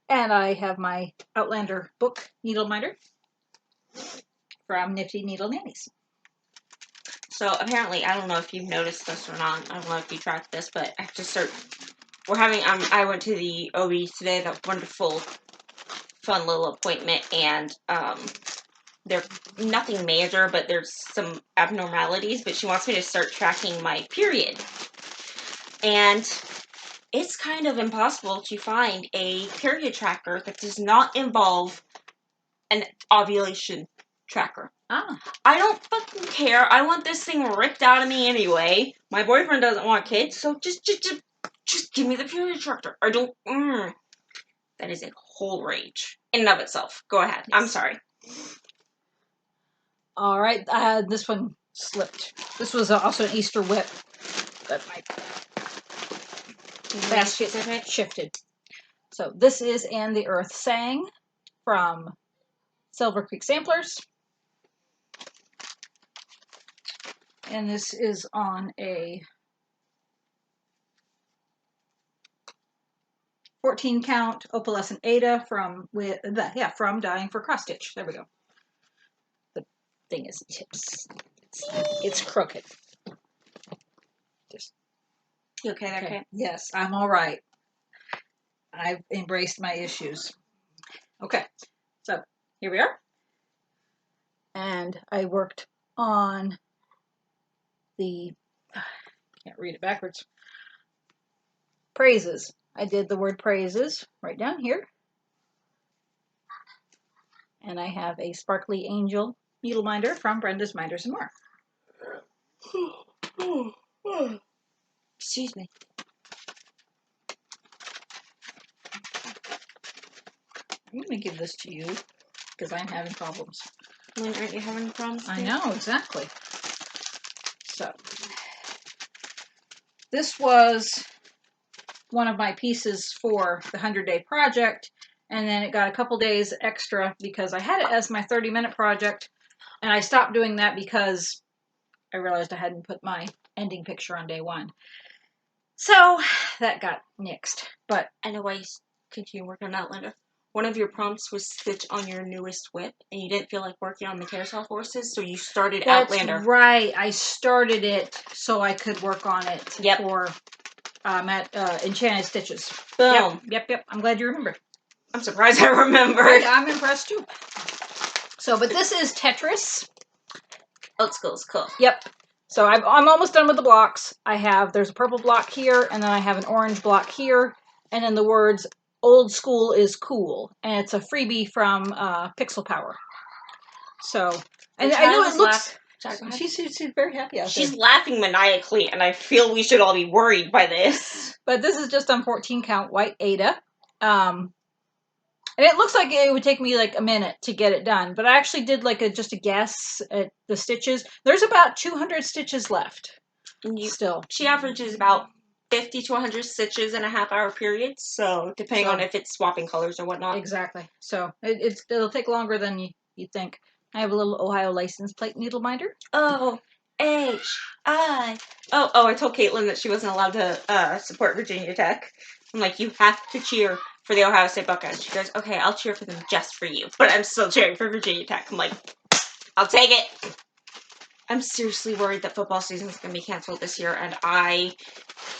And I have my Outlander book needle minder from Nifty Needle Nannies. So apparently, I don't know if you've noticed this or not. I don't know if you tracked this, but I have to start. We're having. I went to the OB today. That wonderful, fun little appointment, and there's nothing major, but there's some abnormalities. But she wants me to start tracking my period, and it's kind of impossible to find a period tracker that does not involve an ovulation tracker. Ah. I don't fucking care. I want this thing ripped out of me anyway. My boyfriend doesn't want kids, so just give me the period tracker. I don't. That is a whole range in and of itself. Go ahead. Yes. I'm sorry. All right, this one slipped. This was also an Easter whip, but my basket shifted. So this is And the Earth Sang from Silver Creek Samplers. And this is on a 14 count opalescent Ada from Dying for Cross Stitch. There we go. The thing is tips. It's crooked. Just You okay there, Kate? Yes, I'm all right. I've embraced my issues. Okay, so here we are. And I worked on the, can't read it backwards, praises. I did the word praises right down here. And I have a Sparkly Angel needle minder from Brenda's Minders and More. Excuse me. I'm going to give this to you because I'm having problems. When aren't you having problems? I know, exactly. So, this was one of my pieces for the 100-day project, and then it got a couple days extra because I had it as my 30-minute project, and I stopped doing that because I realized I hadn't put my ending picture on day one. So, that got nixed. But I know why you continue working on that, Linda. One of your prompts was stitch on your newest whip, and you didn't feel like working on the carousel horses, so you started Outlander. That's right. I started it so I could work on it for Enchanted Stitches. Boom. Yep. I'm glad you remembered. I'm surprised I remembered. I'm impressed too. So, but this is Tetris. Old school's cool. Yep. So I'm almost done with the blocks. There's a purple block here, and then I have an orange block here, and then the words "Old School is Cool," and it's a freebie from Pixel Power. So, and I know it looks. She's very happy out there. She's laughing maniacally, and I feel we should all be worried by this. But this is just on 14 count white Ada. And it looks like it would take me like a minute to get it done, but I actually did like just a guess at the stitches. There's about 200 stitches left. Still, she averages about 50 to 100 stitches in a half-hour period, so depending on if it's swapping colors or whatnot. Exactly. So it'll take longer than you think. I have a little Ohio license plate needle minder. O-H-I. Oh, I told Caitlin that she wasn't allowed to support Virginia Tech. I'm like, you have to cheer for the Ohio State Buckeyes. She goes, okay, I'll cheer for them just for you. But I'm still cheering for Virginia Tech. I'm like, I'll take it. I'm seriously worried that football season is going to be canceled this year, and I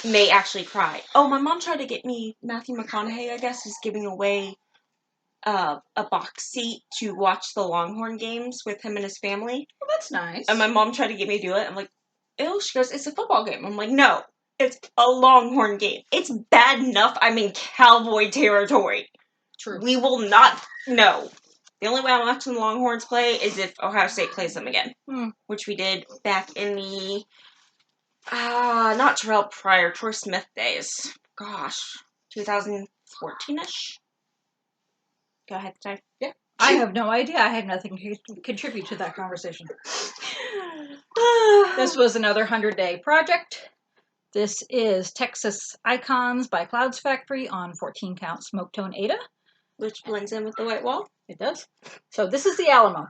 may actually cry. Oh, my mom tried to get me, Matthew McConaughey, I guess, is giving away a box seat to watch the Longhorn games with him and his family. Well, that's nice. And my mom tried to get me to do it. I'm like, ew. She goes, it's a football game. I'm like, no, it's a Longhorn game. It's bad enough I'm in cowboy territory. True. We will not, no. The only way I'm watching the Longhorns play is if Ohio State plays them again. Which we did back in the, not Terrell Pryor, Troy Smith days. Gosh, 2014-ish? Go ahead, Ty. Yeah. I have no idea. I had nothing to contribute to that conversation. This was another 100-day project. This is Texas Icons by Clouds Factory on 14 count smoke tone Ada. Which blends in with the white wall. It does. So this is the Alamo.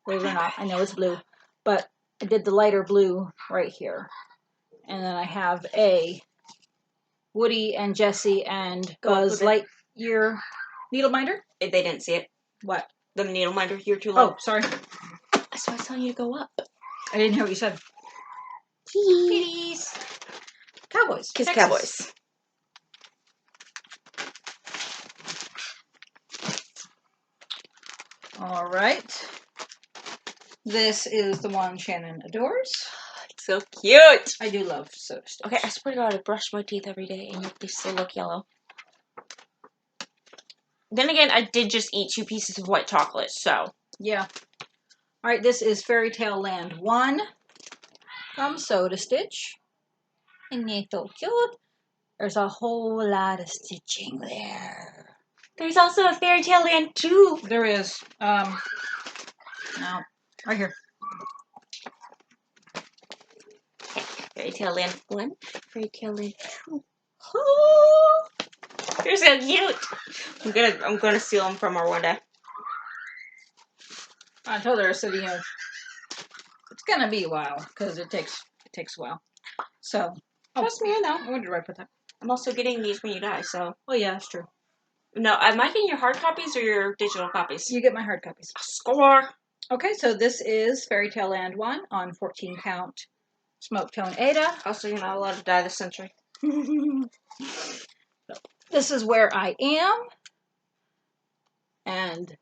Believe it or not, I know it's blue, but I did the lighter blue right here. And then I have a Woody and Jesse and Buzz Lightyear needle minder. If they didn't see it. What? The needle minder, you're too low. Oh, sorry. That's why I was telling you to go up. I didn't hear what you said. Kitties. Cowboys. Kiss Texas. Cowboys. All right. This is the one Shannon adores. It's so cute. I do love soda stitch. Okay, I swear to God, I brush my teeth every day and yet they still look yellow. Then again, I did just eat 2 pieces of white chocolate, so. Yeah. All right, this is Fairy Tale Land 1 from Soda Stitch. And it's so cute. There's a whole lot of stitching there. There's also a Fairy Tale Land 2. There is. No, right here. Fairy Tale Land 1, Fairy Tale Land 2. Oh, they're so cute. I'm gonna steal them from her one day. I told her, I said, you know, it's gonna be a while because it takes a while. So, Trust me, I know. I wonder where I put that. I'm also getting these when you die, so. Oh yeah, that's true. No, am I getting your hard copies or your digital copies? You get my hard copies. Score. Okay, so this is Fairy Tale Land 1 on 14 count Smoke Tone Ada. Also, you're not allowed to die this century. This is where I am. And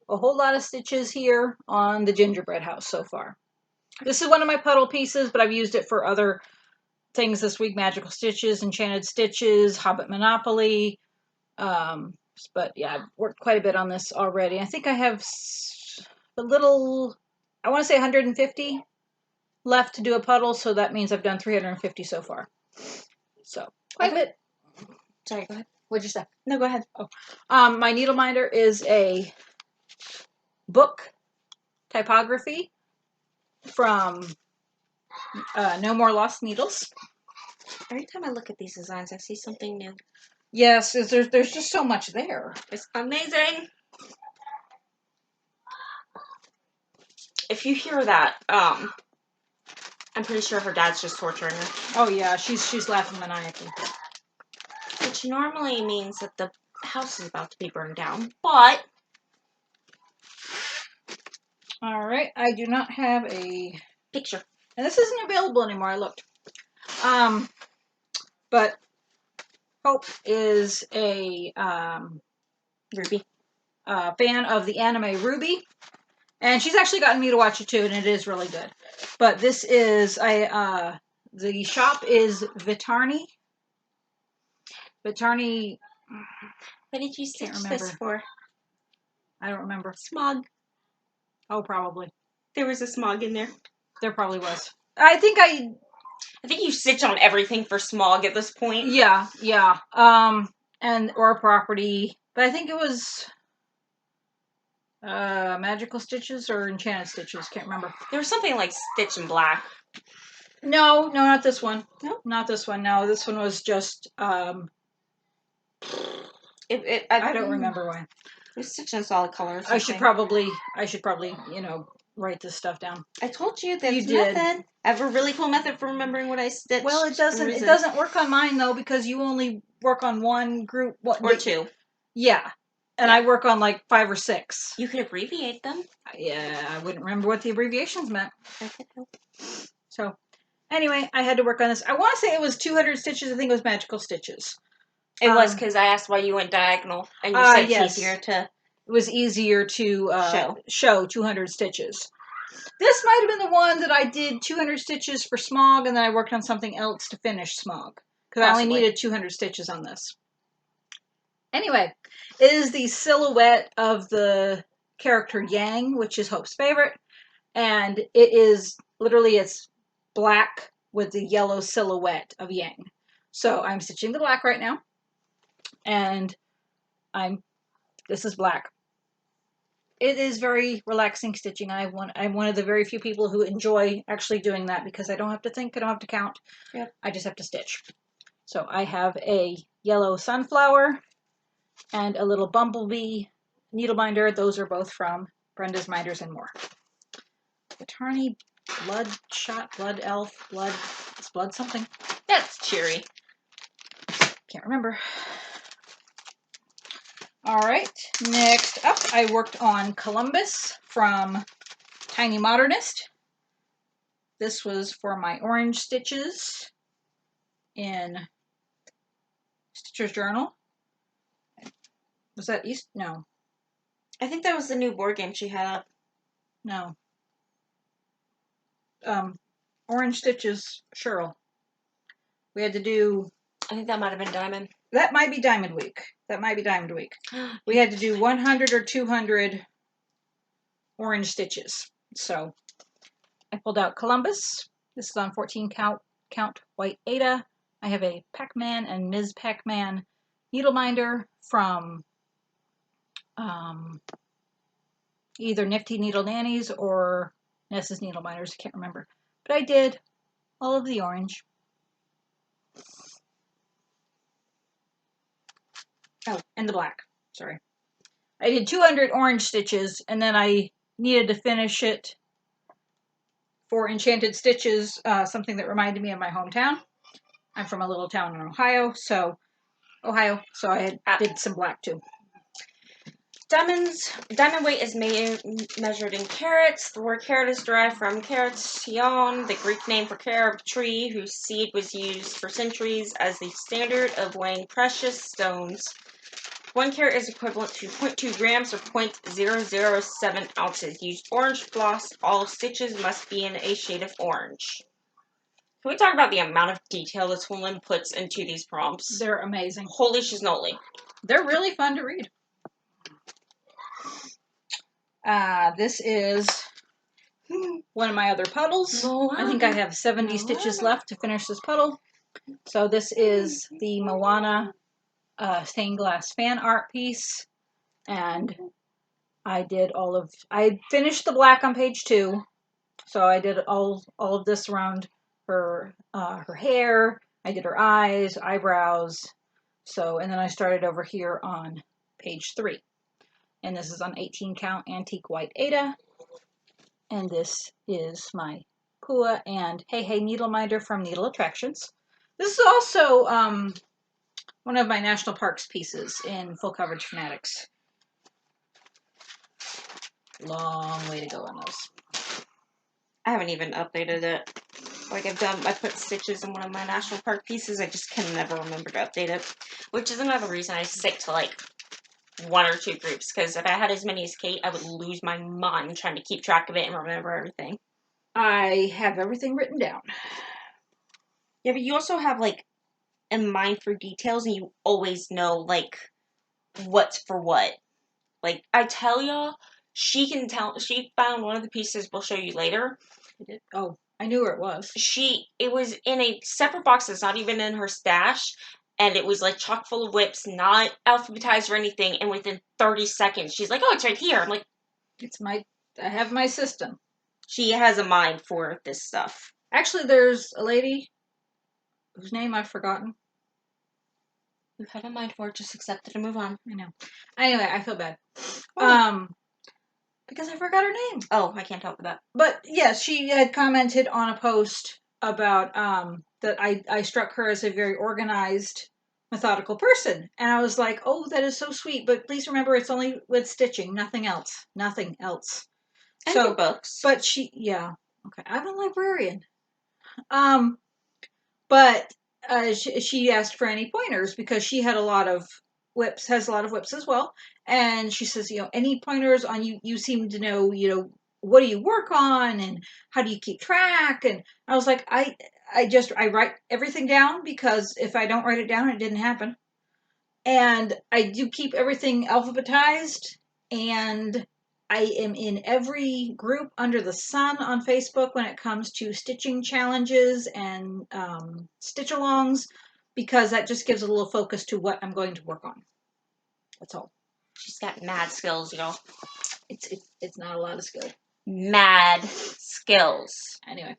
a whole lot of stitches here on the gingerbread house so far. This is one of my puddle pieces, but I've used it for other things this week. Magical Stitches, Enchanted Stitches, Hobbit Monopoly. But yeah, I've worked quite a bit on this already. I think I have a little, I want to say 150 left to do a puddle, so that means I've done 350 so far. So, quite a bit. Sorry, go ahead. What'd you say? No, go ahead. Oh, my needle minder is a book typography from No More Lost Needles. Every time I look at these designs, I see something new. Yes, there's just so much there. It's amazing. If you hear that, I'm pretty sure her dad's just torturing her. Oh yeah, she's laughing maniacally. Which normally means that the house is about to be burned down, but... Alright, I do not have a picture. And this isn't available anymore, I looked. But Hope is a Ruby. Fan of the anime Ruby. And she's actually gotten me to watch it too, and it is really good. But this is, the shop is Vitarni. Vitarni. What did you stitch this for? I don't remember. Smog. Oh, probably. There was a smog in there. There probably was. I think you stitch on everything for smog at this point. Yeah. And or property. But I think it was Magical Stitches or Enchanted Stitches. Can't remember. There was something like Stitch in Black. No, not this one. No? Not this one. No, this one was just I don't remember why. It was Stitch in solid colors. I should probably, write this stuff down. I told you this method. I have a really cool method for remembering what I stitched. Well, it doesn't work on mine though, because you only work on one group or two. Yeah. And I work on like 5 or 6. You could abbreviate them. Yeah, I wouldn't remember what the abbreviations meant. That could help. So, anyway, I had to work on this. I want to say it was 200 stitches. I think it was Magical Stitches. It was because I asked why you went diagonal, and you said it's easier to... It was easier to show 200 stitches. This might have been the one that I did 200 stitches for Smog, and then I worked on something else to finish Smog. Because I only needed 200 stitches on this. Anyway, it is the silhouette of the character Yang, which is Hope's favorite. And it is, literally, it's black with the yellow silhouette of Yang. So I'm stitching the black right now. And this is black. It is very relaxing stitching. I'm one of the very few people who enjoy actually doing that because I don't have to think, I don't have to count. Yep. I just have to stitch. So I have a yellow sunflower and a little bumblebee needle binder. Those are both from Brenda's Minders and More. Vitarni, Bloodshot, Blood Elf, Blood... It's Blood something. That's cheery. Can't remember. Alright, next up I worked on Columbus from Tiny Modernist. This was for my orange stitches in Stitcher's Journal. Was that East? No. I think that was the new board game she had up. No. Orange Stitches, Cheryl. We had to do... I think that might have been Diamond. That might be Diamond Week. We had to do 100 or 200 orange stitches. So I pulled out Columbus. This is on 14 count white Ada. I have a Pac-Man and Ms. Pac-Man needle minder from either Nifty Needle Nannies or Ness's Needle Minders. I can't remember. But I did all of the orange. Oh, and the black. Sorry. I did 200 orange stitches, and then I needed to finish it for Enchanted Stitches, something that reminded me of my hometown. I'm from a little town in Ohio, so I did some black too. Diamond weight is measured in carats. The word carat is derived from caration, the Greek name for carob tree, whose seed was used for centuries as the standard of weighing precious stones. 1 carat is equivalent to 0.2 grams or 0.007 ounces. Use orange floss. All stitches must be in a shade of orange. Can we talk about the amount of detail this woman puts into these prompts? They're amazing. Holy shiznoli. They're really fun to read. This is one of my other puddles. I think I have 70 stitches left to finish this puddle. So this is the Moana stained glass fan art piece. And I finished the black on page 2. So I did all of this around her hair. I did her eyes, eyebrows. And then I started over here on page 3. And this is on 18 count antique white Aida. And this is my Pua and Hey Hey Needle Minder from Needle Attractions. This is also one of my National Parks pieces in Full Coverage Fanatics. Long way to go on those. I haven't even updated it. Like I put stitches in one of my National Park pieces. I just can never remember to update it. Which is another reason I stick to like 1 or 2 groups. Because if I had as many as Kate, I would lose my mind trying to keep track of it and remember everything. I have everything written down. Yeah, but you also have like a mind for details and you always know like what's for what. Like I tell y'all, she found one of the pieces we'll show you later. Oh, I knew where it was. It was in a separate box that's not even in her stash, and it was like chock full of whips, not alphabetized or anything, and within 30 seconds, she's like, oh, it's right here. I'm like, I have my system. She has a mind for this stuff. Actually, there's a lady whose name I've forgotten. You have a mind for it, just accept it and move on. I know. Anyway, I feel bad. Why? Because I forgot her name. Oh, I can't help with that. But yes, she had commented on a post about that I struck her as a very organized, methodical person. And I was like, oh, that is so sweet. But please remember, it's only with stitching, nothing else. Nothing else. And your books. But yeah. Okay, I'm a librarian. But she asked for any pointers because she had a lot of whips, has a lot of whips as well. And she says, any pointers on you seem to know, what do you work on and how do you keep track? And I was like, I write everything down because if I don't write it down, it didn't happen. And I do keep everything alphabetized, and I am in every group under the sun on Facebook when it comes to stitching challenges and stitch-alongs, because that just gives a little focus to what I'm going to work on. That's all. She's got mad skills, y'all. It's not a lot of skill. Mad skills. Anyway,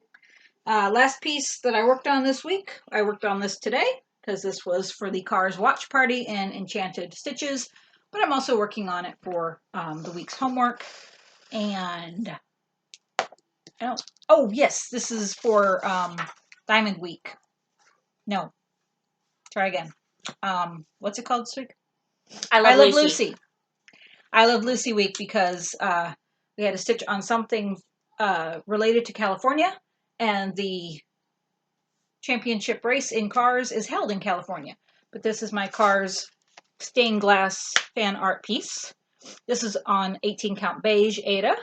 last piece that I worked on this week, I worked on this today, because this was for the Cars watch party and Enchanted Stitches, but I'm also working on it for the week's homework. And oh yes, this is for Diamond Week. No, try again. What's it called this week? I love Lucy. I Love Lucy week because we had to stitch on something related to California, and the championship race in Cars is held in California. But this is my Cars stained glass fan art piece. This is on 18 count beige Aida,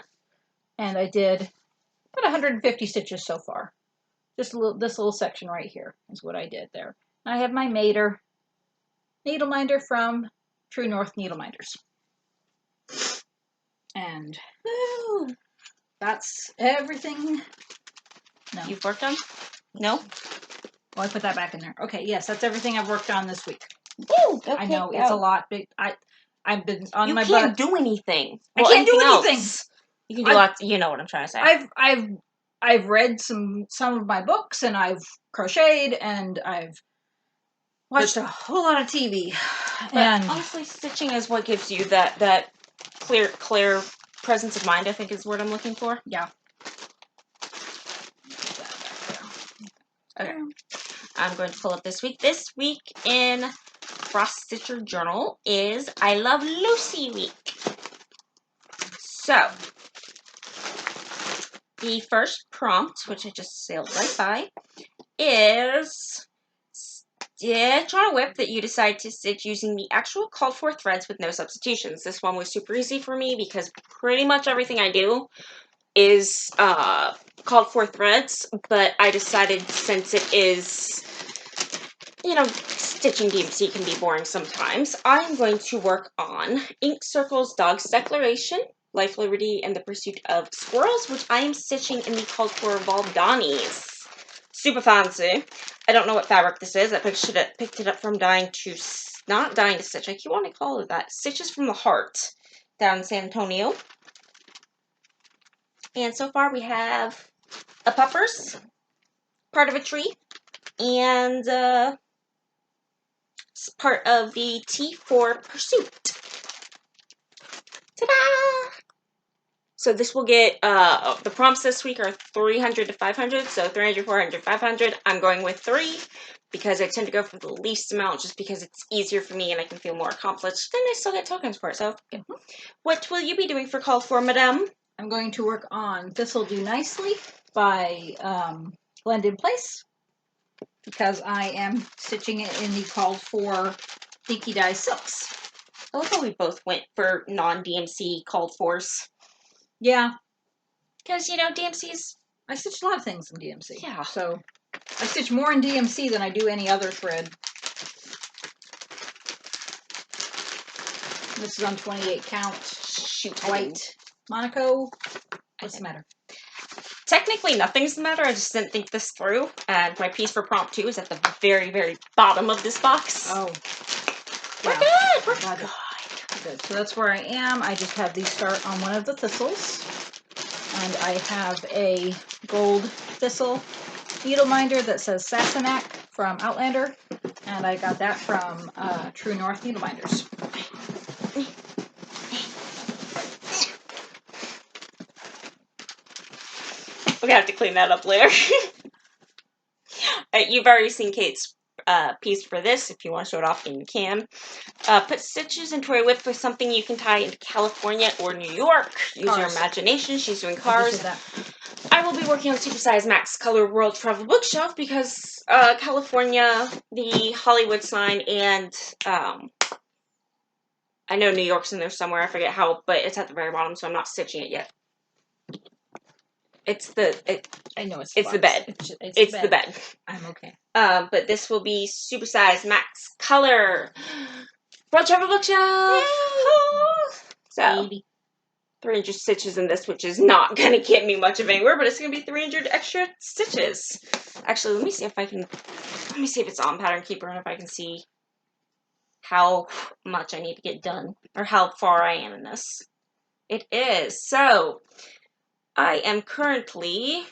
and I did about 150 stitches so far. This little section right here is what I did there. And I have my Mater needle minder from True North Needle Minders. And woo, that's everything. No. You've worked on? No? Oh, I put that back in there. Okay, yes, that's everything I've worked on this week. Woo! Okay, I know, it's a lot. But I've been on you my can't butt. do anything. I Well, can't do anything anything. else. You can do lots. You know what I'm trying to say. I've read some of my books, and I've crocheted, and I've watched a whole lot of TV. But And honestly, stitching is what gives you that clear presence of mind, I think is the word I'm looking for. Yeah. Okay. I'm going to pull up this week. This week in Frost Stitcher Journal is I Love Lucy Week. So, the first prompt, which I just sailed right by, is stitch on a whip that you decide to stitch using the actual called for threads with no substitutions. This one was super easy for me because pretty much everything I do is called for threads, but I decided since it is, you know, stitching DMC can be boring sometimes, I'm going to work on Ink Circle's Dog's Declaration, Life, Liberty, and the Pursuit of Squirrels, which I am stitching in the called for Valdani's. Super fancy. I don't know what fabric this is. I picked it up from not Dying to Stitch. I keep wanting to call it that. Stitches from the Heart down in San Antonio. And so far we have a puppers, part of a tree, and part of the T for Pursuit. Ta-da! So this will get, the prompts this week are 300 to 500, so 300, 400, 500. I'm going with 3 because I tend to go for the least amount just because it's easier for me and I can feel more accomplished. Then I still get tokens for it, so. What will you be doing for call for, madame? I'm going to work on This'll Do Nicely by Blend in Place because I am stitching it in the called for Dinky Dye Silks. I love how we both went for non-DMC called fors. Yeah. Because, you know, DMC's... I stitch a lot of things in DMC. Yeah. So, I stitch more in DMC than I do any other thread. This is on 28 count. Shoot. White. Monaco. What's the matter? Technically, nothing's the matter. I just didn't think this through. And my piece for prompt 2 is at the very, very bottom of this box. Oh. We're Yeah. good. We're good. Good. So that's where I am. I just have these start on one of the thistles. And I have a gold thistle needle minder that says Sassenach from Outlander. And I got that from True North Needle Minders. We're gonna have to clean that up later. You've already seen Kate's piece for this. If you want to show it off, then you can. Put stitches into a whip with something you can tie into California or New York. Use your imagination. She's doing cars. I will be working on Super Size Max Color World Travel Bookshelf because California, the Hollywood sign, and I know New York's in there somewhere. I forget how, but it's at the very bottom, so I'm not stitching it yet. I know it's the bed. It's the bed. I'm okay. But this will be Super Size Max Color World Travel Bookshelf. So 300 stitches in this, which is not gonna get me much of anywhere, but it's gonna be 300 extra stitches. Actually, let me see if it's on Pattern Keeper and if I can see how much I need to get done or how far I am in this. It is. So I am currently,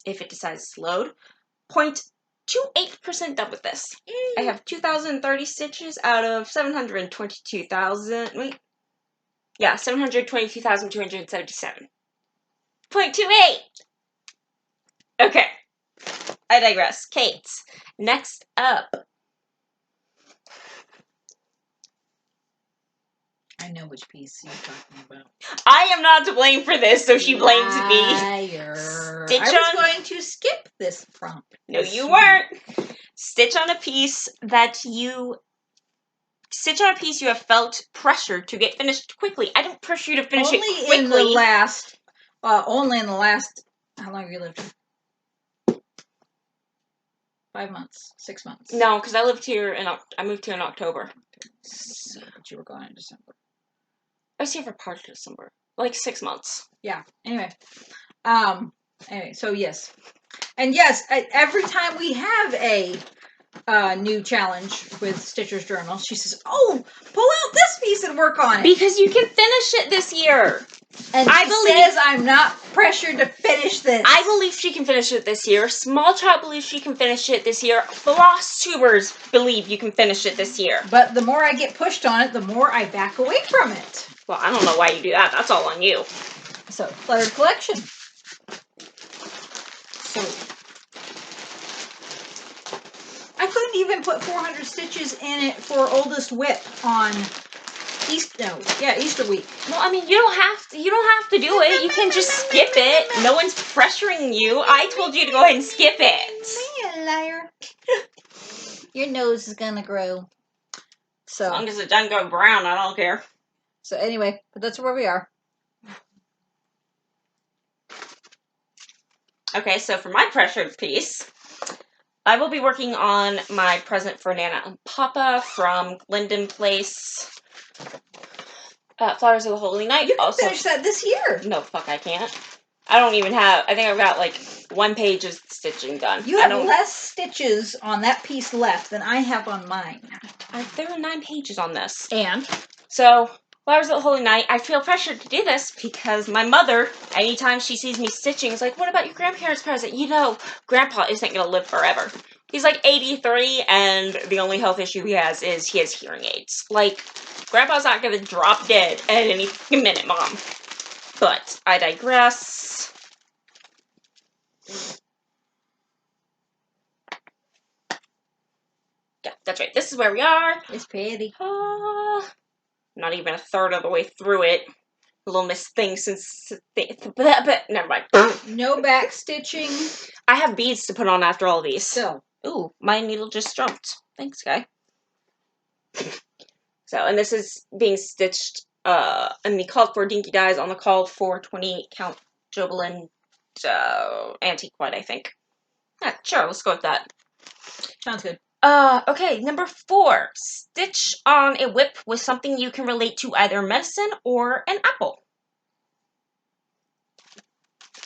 if it decides to load, 0.28% done with this. I have 2,030 stitches out of 722,000. Wait. Yeah, 722,277. 0.28! Okay. I digress. Kate, next up. I know which piece you're talking about. I am not to blame for this, so she blames me. I was going to skip this prompt. No, you weren't. Stitch on a piece you have felt pressured to get finished quickly. I don't pressure you to finish it quickly. Only in the last, how long have you lived here? 5 months, 6 months. No, because I moved here in October. So, but you were gone in December. I was here for part of December. Like 6 months. Yeah. Anyway, so yes. And yes, every time we have a new challenge with Stitcher's Journal. She says, "Oh, pull out this piece and work on it." Because you can finish it this year. And she says I'm not pressured to finish this. I believe she can finish it this year. Small Child believes she can finish it this year. Flosstubers believe you can finish it this year. But the more I get pushed on it, the more I back away from it. Well, I don't know why you do that. That's all on you. So, cluttered collection. So, I couldn't even put 400 stitches in it for oldest whip on Easter week. Well, I mean, you don't have to do it. You can just skip it. No one's pressuring you. I told you to go ahead and skip it. Man, liar. Your nose is gonna grow. So, as long as it doesn't go brown, I don't care. So anyway, but that's where we are. Okay, so for my pressured piece, I will be working on my present for Nana and Papa from Linden Place. Flowers of the Holy Night. You can finish that this year. No, fuck, I can't. I don't even have, I think I've got like 1 page of stitching done. You have less stitches on that piece left than I have on mine. There are 9 pages on this. And? So, Flowers of the Holy Night, I feel pressured to do this because my mother, anytime she sees me stitching, is like, what about your grandparents' present? You know, Grandpa isn't going to live forever. He's like 83, and the only health issue he has is he has hearing aids. Like, Grandpa's not going to drop dead at any minute, Mom. But, I digress. Yeah, that's right. This is where we are. It's pretty. Not even a third of the way through it. A little miss thing since... But never mind. No back stitching. I have beads to put on after all these. So. Ooh, my needle just jumped. Thanks, guy. So, and this is being stitched in the called for Dinky Dyes on the called for 28 count Jobelin antique white, I think. Yeah, sure, let's go with that. Sounds good. Okay, number 4. Stitch on a whip with something you can relate to either medicine or an apple.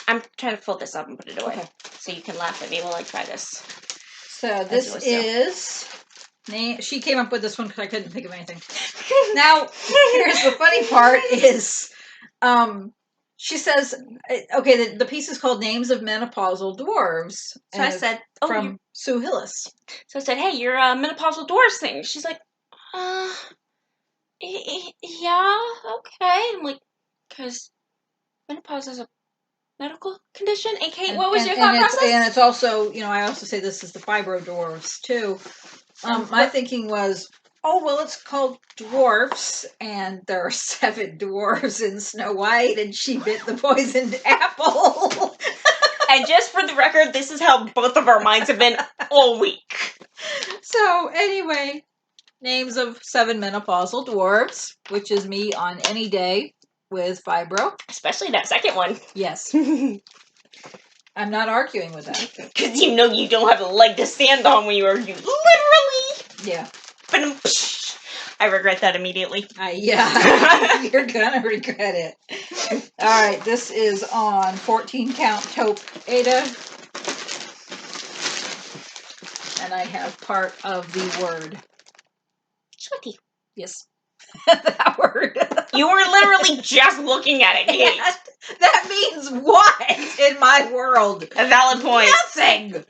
I'm trying to fold this up and put it away. Okay. So you can laugh at me while I try this. So this is... She came up with this one because I couldn't think of anything. Now, here's the funny part is... she says, okay, the piece is called Names of Menopausal Dwarves. So I said, from Sue Hillis. So I said, hey, you're a menopausal dwarves thing. She's like, yeah, okay. I'm like, because menopause is a medical condition. And Kate, what was your thought process? And it's also, I also say this is the Fibro dwarves, too. My thinking was, oh, well, it's called dwarfs, and there are 7 dwarves in Snow White, and she bit the poisoned apple. And just for the record, this is how both of our minds have been all week. So, anyway, names of 7 menopausal dwarves, which is me on any day with Fibro. Especially that second one. Yes. I'm not arguing with that. Because you know you don't have a leg to stand on when you argue. Literally! Yeah. I regret that immediately. Yeah, you're gonna regret it. All right, this is on 14 count taupe Ada. And I have part of the word. Shweki. Yes. That word. You were literally just looking at it, Kate. That means what in my world? A valid point. Nothing!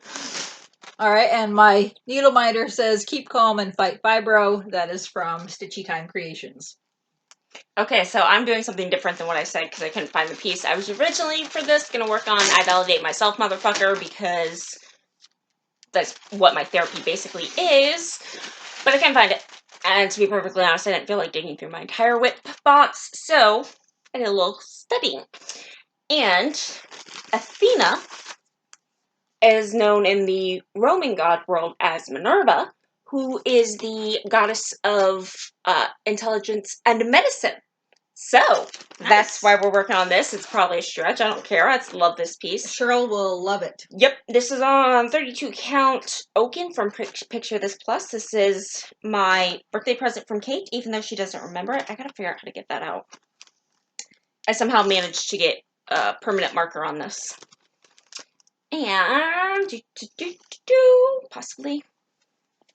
All right, and my needle minder says, keep calm and fight Fibro. That is from Stitchy Time Creations. Okay, so I'm doing something different than what I said because I couldn't find the piece. I was originally, for this, going to work on I Validate Myself, Motherfucker, because that's what my therapy basically is. But I can't find it. And to be perfectly honest, I didn't feel like digging through my entire whip box, so I did a little studying. And Athena is known in the Roman god world as Minerva, who is the goddess of intelligence and medicine. So, That's why we're working on this. It's probably a stretch. I don't care. I love this piece. Cheryl will love it. Yep. This is on 32 count Oaken from Picture This Plus. This is my birthday present from Kate, even though she doesn't remember it. I gotta figure out how to get that out. I somehow managed to get a permanent marker on this. And, possibly.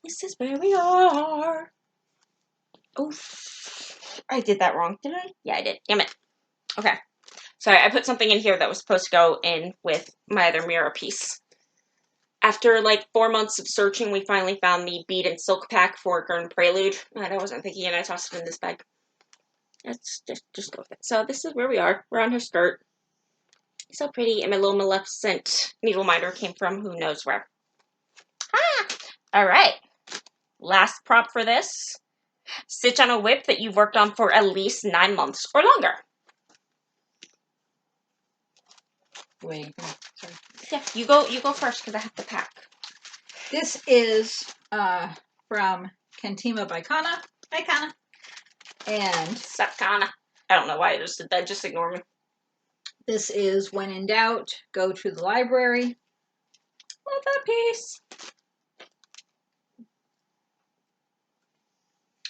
This is where we are. Oh, I did that wrong, did I? Yeah, I did. Damn it. Okay. Sorry, I put something in here that was supposed to go in with my other mirror piece. After like 4 months of searching, we finally found the bead and silk pack for Gurn Prelude. And I wasn't thinking, and I tossed it in this bag. Let's just go with it. So this is where we are. We're on her skirt. So pretty. And my little Maleficent needle minder came from who knows where. Ah! Alright. Last prompt for this. Stitch on a whip that you've worked on for at least 9 months or longer. Wait. Sorry. Yeah, you go first because I have to pack. This is from Kentima by Kana. Hi, Kana. And Sakana. I don't know why I just did that. Just ignore me. this is When in Doubt, Go to the Library. Love that piece.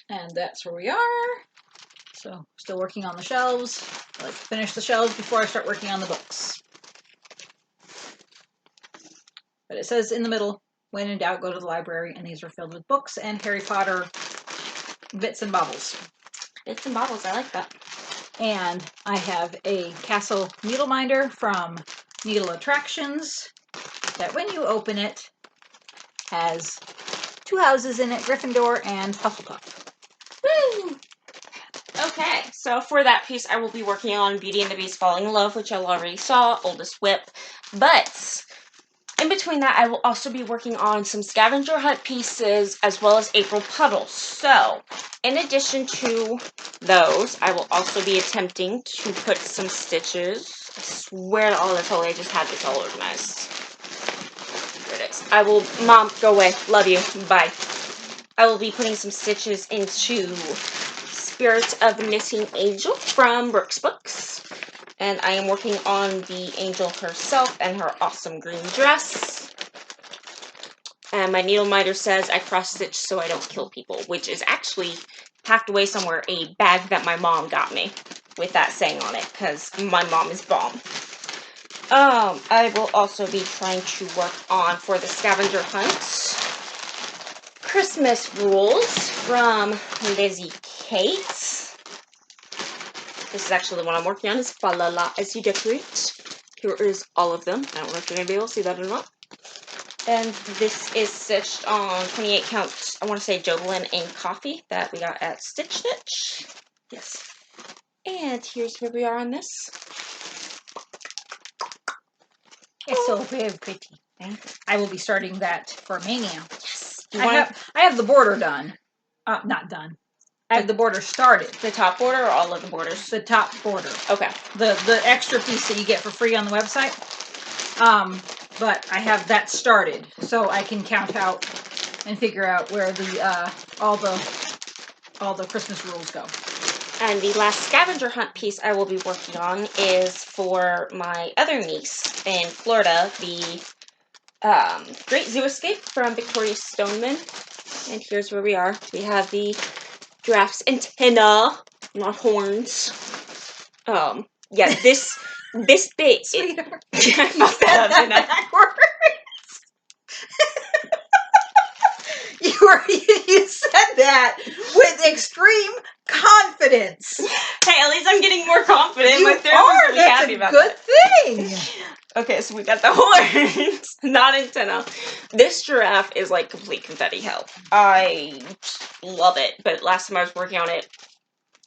And that's where we are. So, still working on the shelves. I like to finish the shelves before I start working on the books. But it says in the middle, when in doubt, go to the library. And these are filled with books and Harry Potter bits and bobbles. Bits and bobbles, I like that. And I have a Castle needle minder from Needle Attractions that when you open it has 2 houses in it, Gryffindor and Hufflepuff. Woo! Okay, so for that piece, I will be working on Beauty and the Beast Falling in Love, which I already saw, Oldest Whip. But in between that, I will also be working on some scavenger hunt pieces as well as April Puddles. So, in addition to those, I will also be attempting to put some stitches. I swear to all this holy, I just had this all organized. There it is. I will, Mom, go away. Love you. Bye. I will be putting some stitches into Spirit of the Missing Angel from Brooks Books. And I am working on the angel herself and her awesome green dress. And my needle minder says I cross-stitch so I don't kill people, which is actually packed away somewhere, a bag that my mom got me with that saying on it, because my mom is bomb. I will also be trying to work on, for the scavenger hunt, Christmas rules from Lizzie Kate. This is actually the one I'm working on, is Fa La La As You Decorate. Here is all of them. I don't know if you're going to be able to see that or not. And this is stitched on 28 count, I want to say Jovelin in coffee that we got at Stitch Stitch. Yes. And here's where we are on this. It's so very pretty. I will be starting that for Mania. Yes. I have the border done. Not done. I have the border started. The top border or all of the borders? The top border. Okay. The extra piece that you get for free on the website. But I have that started, so I can count out and figure out where the all the Christmas rules go. And the last scavenger hunt piece I will be working on is for my other niece in Florida, the Great Zoo Escape from Victoria Stoneman. And here's where we are. We have the giraffe's antenna, not horns. Yeah, this bit. Sweetheart. I fucked that up, didn't I? Backwards. You said that with extreme confidence. Hey, at least I'm getting more confident. You My therapist will be That's happy a about good that. thing. Okay, so we got the horns, not antenna. This giraffe is like complete confetti hell. I love it, but last time I was working on it,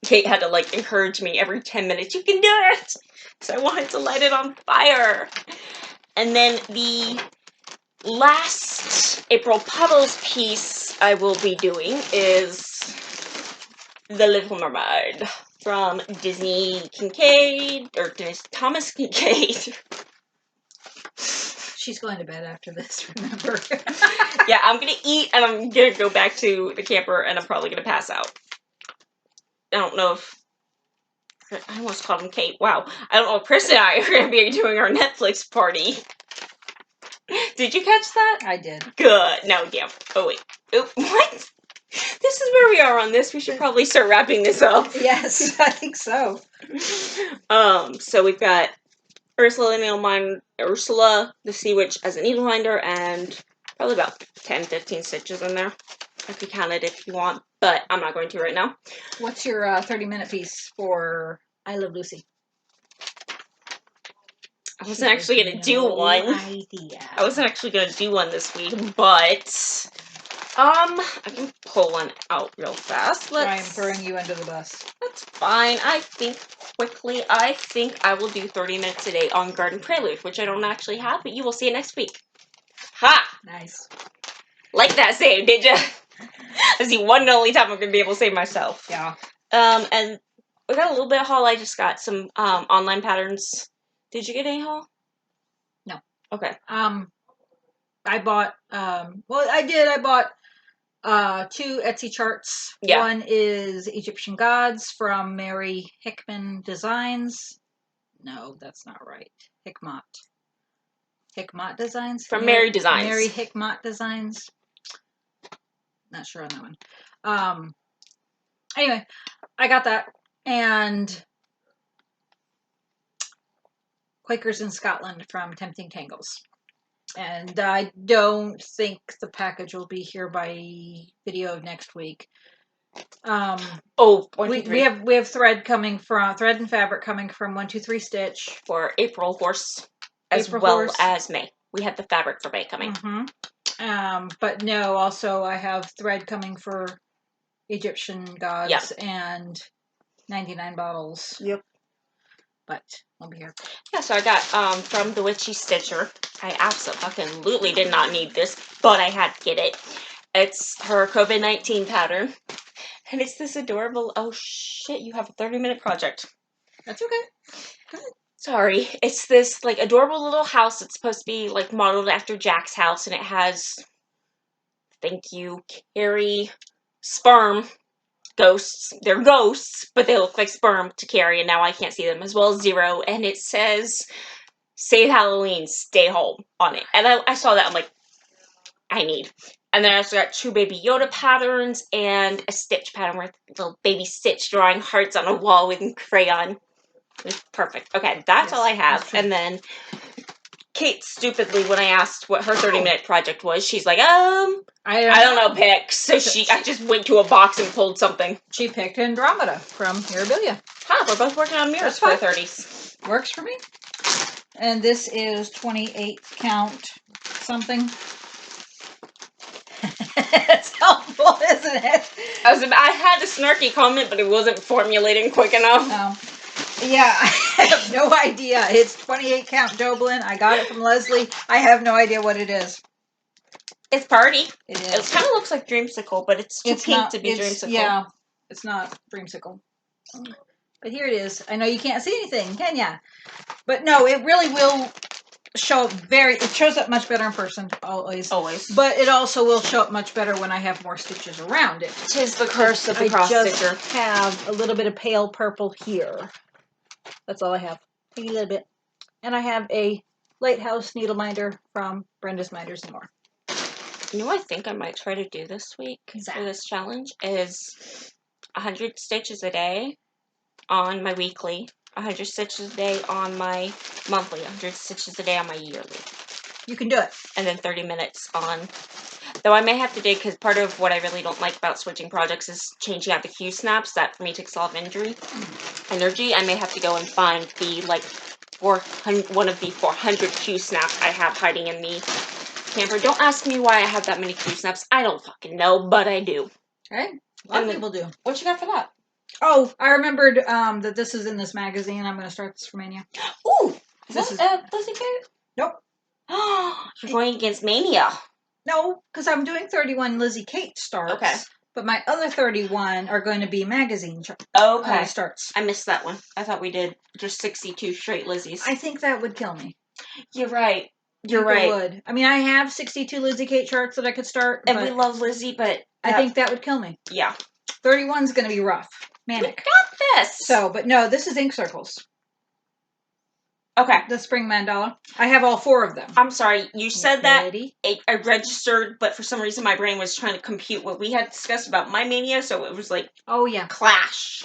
Kate had to like encourage me every 10 minutes, you can do it! So I wanted to light it on fire. And then the last April Puddles piece I will be doing is The Little Mermaid from Disney Kincaid, or Thomas Kincaid. She's going to bed after this, remember? Yeah, I'm gonna eat and I'm gonna go back to the camper and I'm probably gonna pass out. I don't know if... I almost called him Kate. Wow. I don't know if Chris and I are gonna be doing our Netflix party. Did you catch that? I did. Good. No, yeah. Oh, wait. Oh, what? This is where we are on this. We should probably start wrapping this up. Yes, I think so. So we've got Ursula the Sea Witch as a needle minder, and probably about 10, 15 stitches in there. I could count it if you want, but I'm not going to right now. What's your 30-minute piece for I Love Lucy? I wasn't actually going to do one. Idea. I wasn't actually going to do one this week, but I can pull one out real fast. I am throwing you under the bus. That's fine. I think I will do 30 minutes a day on Garden Prelude, which I don't actually have, but you will see it next week. Ha! Nice. Like that save, did ya? That's the one and only time I'm going to be able to save myself. Yeah. And we got a little bit of haul. I just got some online patterns. Did you get any haul? No. Okay. I bought, I bought 2 Etsy charts. Yeah. One is Egyptian Gods from Mary Hickman Designs. No, that's not right. Hickmott Designs? From Mary Designs. Mary Hickmott Designs. Not sure on that one. Anyway, I got that. And Quakers in Scotland from Tempting Tangles. And I don't think the package will be here by video next week. We have thread and fabric coming from 123 Stitch for April Horse as as May. We have the fabric for May coming. Mm-hmm. But no, also I have thread coming for Egyptian Gods and 99 bottles. Yep. But I'll be here. Yeah, so I got from the Witchy Stitcher. I absolutely did not need this, but I had to get it. It's her COVID-19 pattern. And it's this adorable, oh shit, you have a 30-minute project. That's okay. Go ahead. Sorry. It's this, like, adorable little house. It's supposed to be, like, modeled after Jack's house, and it has, thank you, Carrie, sperm ghosts. They're ghosts, but they look like sperm to Carrie, and now I can't see them, as well as Zero, and it says, Save Halloween, stay home on it. And I saw that, I'm like, I need. And then I also got 2 Baby Yoda patterns and a Stitch pattern with little baby Stitch drawing hearts on a wall with crayon. It's perfect. Okay, that's all I have. And then Kate, stupidly, when I asked what her 30-minute project was, she's like, I don't know, pick. So I just went to a box and pulled something. She picked Andromeda from Mirabilia. Huh, we're both working on mirrors for 30s. Works for me. And this is 28 count something. It's helpful, isn't it? I had a snarky comment, but it wasn't formulating quick enough. Yeah, I have no idea. It's 28 count Doblin. I got it from Leslie. I have no idea what it is. It's party. It is. It kind of looks like Dreamsicle, but it's too pink to be Dreamsicle. Yeah, it's not Dreamsicle. But here it is. I know you can't see anything, can ya? But no, it really will show up it shows up much better in person, always. But it also will show up much better when I have more stitches around it. 'Tis the curse of the cross stitcher. I just have a little bit of pale purple here. That's all I have. A little bit. And I have a Lighthouse needle minder from Brenda's Minders and More. You know what I think I might try to do this week for this challenge is 100 stitches a day on my weekly, 100 stitches a day on my monthly, 100 stitches a day on my yearly. You can do it. And then 30 minutes on. Though I may have to dig, because part of what I really don't like about switching projects is changing out the Q snaps. That for me takes a lot of energy. I may have to go and find the one of the 400 Q snaps I have hiding in the camper. Don't ask me why I have that many Q snaps. I don't fucking know, but I do. Right? A lot of people do. What you got for that? Oh, I remembered that this is in this magazine. I'm going to start this for Mania. Ooh! Is that Lizzie Kate? Nope. You're going against Mania. No, because I'm doing 31 Lizzie Kate starts. Okay. But my other 31 are going to be magazine starts. I missed that one. I thought we did just 62 straight Lizzies. I think that would kill me. You're right. You're right. It would. I mean, I have 62 Lizzie Kate charts that I could start. And we love Lizzie, but I think that would kill me. Yeah. 31's going to be rough. Manic. We got this. So, but no, this is Ink Circles. Okay. The Spring Mandala. I have all 4 of them. I'm sorry. You said that. I registered, but for some reason my brain was trying to compute what we had discussed about my Mania, so it was like... Oh, yeah. Clash.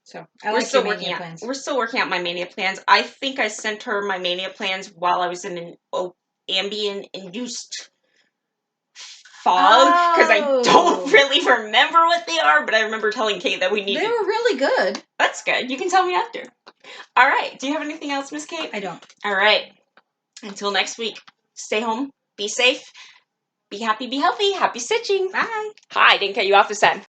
So, we're still working out my Mania plans. I think I sent her my Mania plans while I was in an Ambien-induced fog because I Oh. don't really remember what they are, but I remember telling Kate that we needed. They were really good. That's good. You can tell me after. All right. Do you have anything else, Miss Kate? I don't. All right. Until next week, stay home, be safe, be happy, be healthy, happy stitching. Bye. Hi, didn't cut you off this time.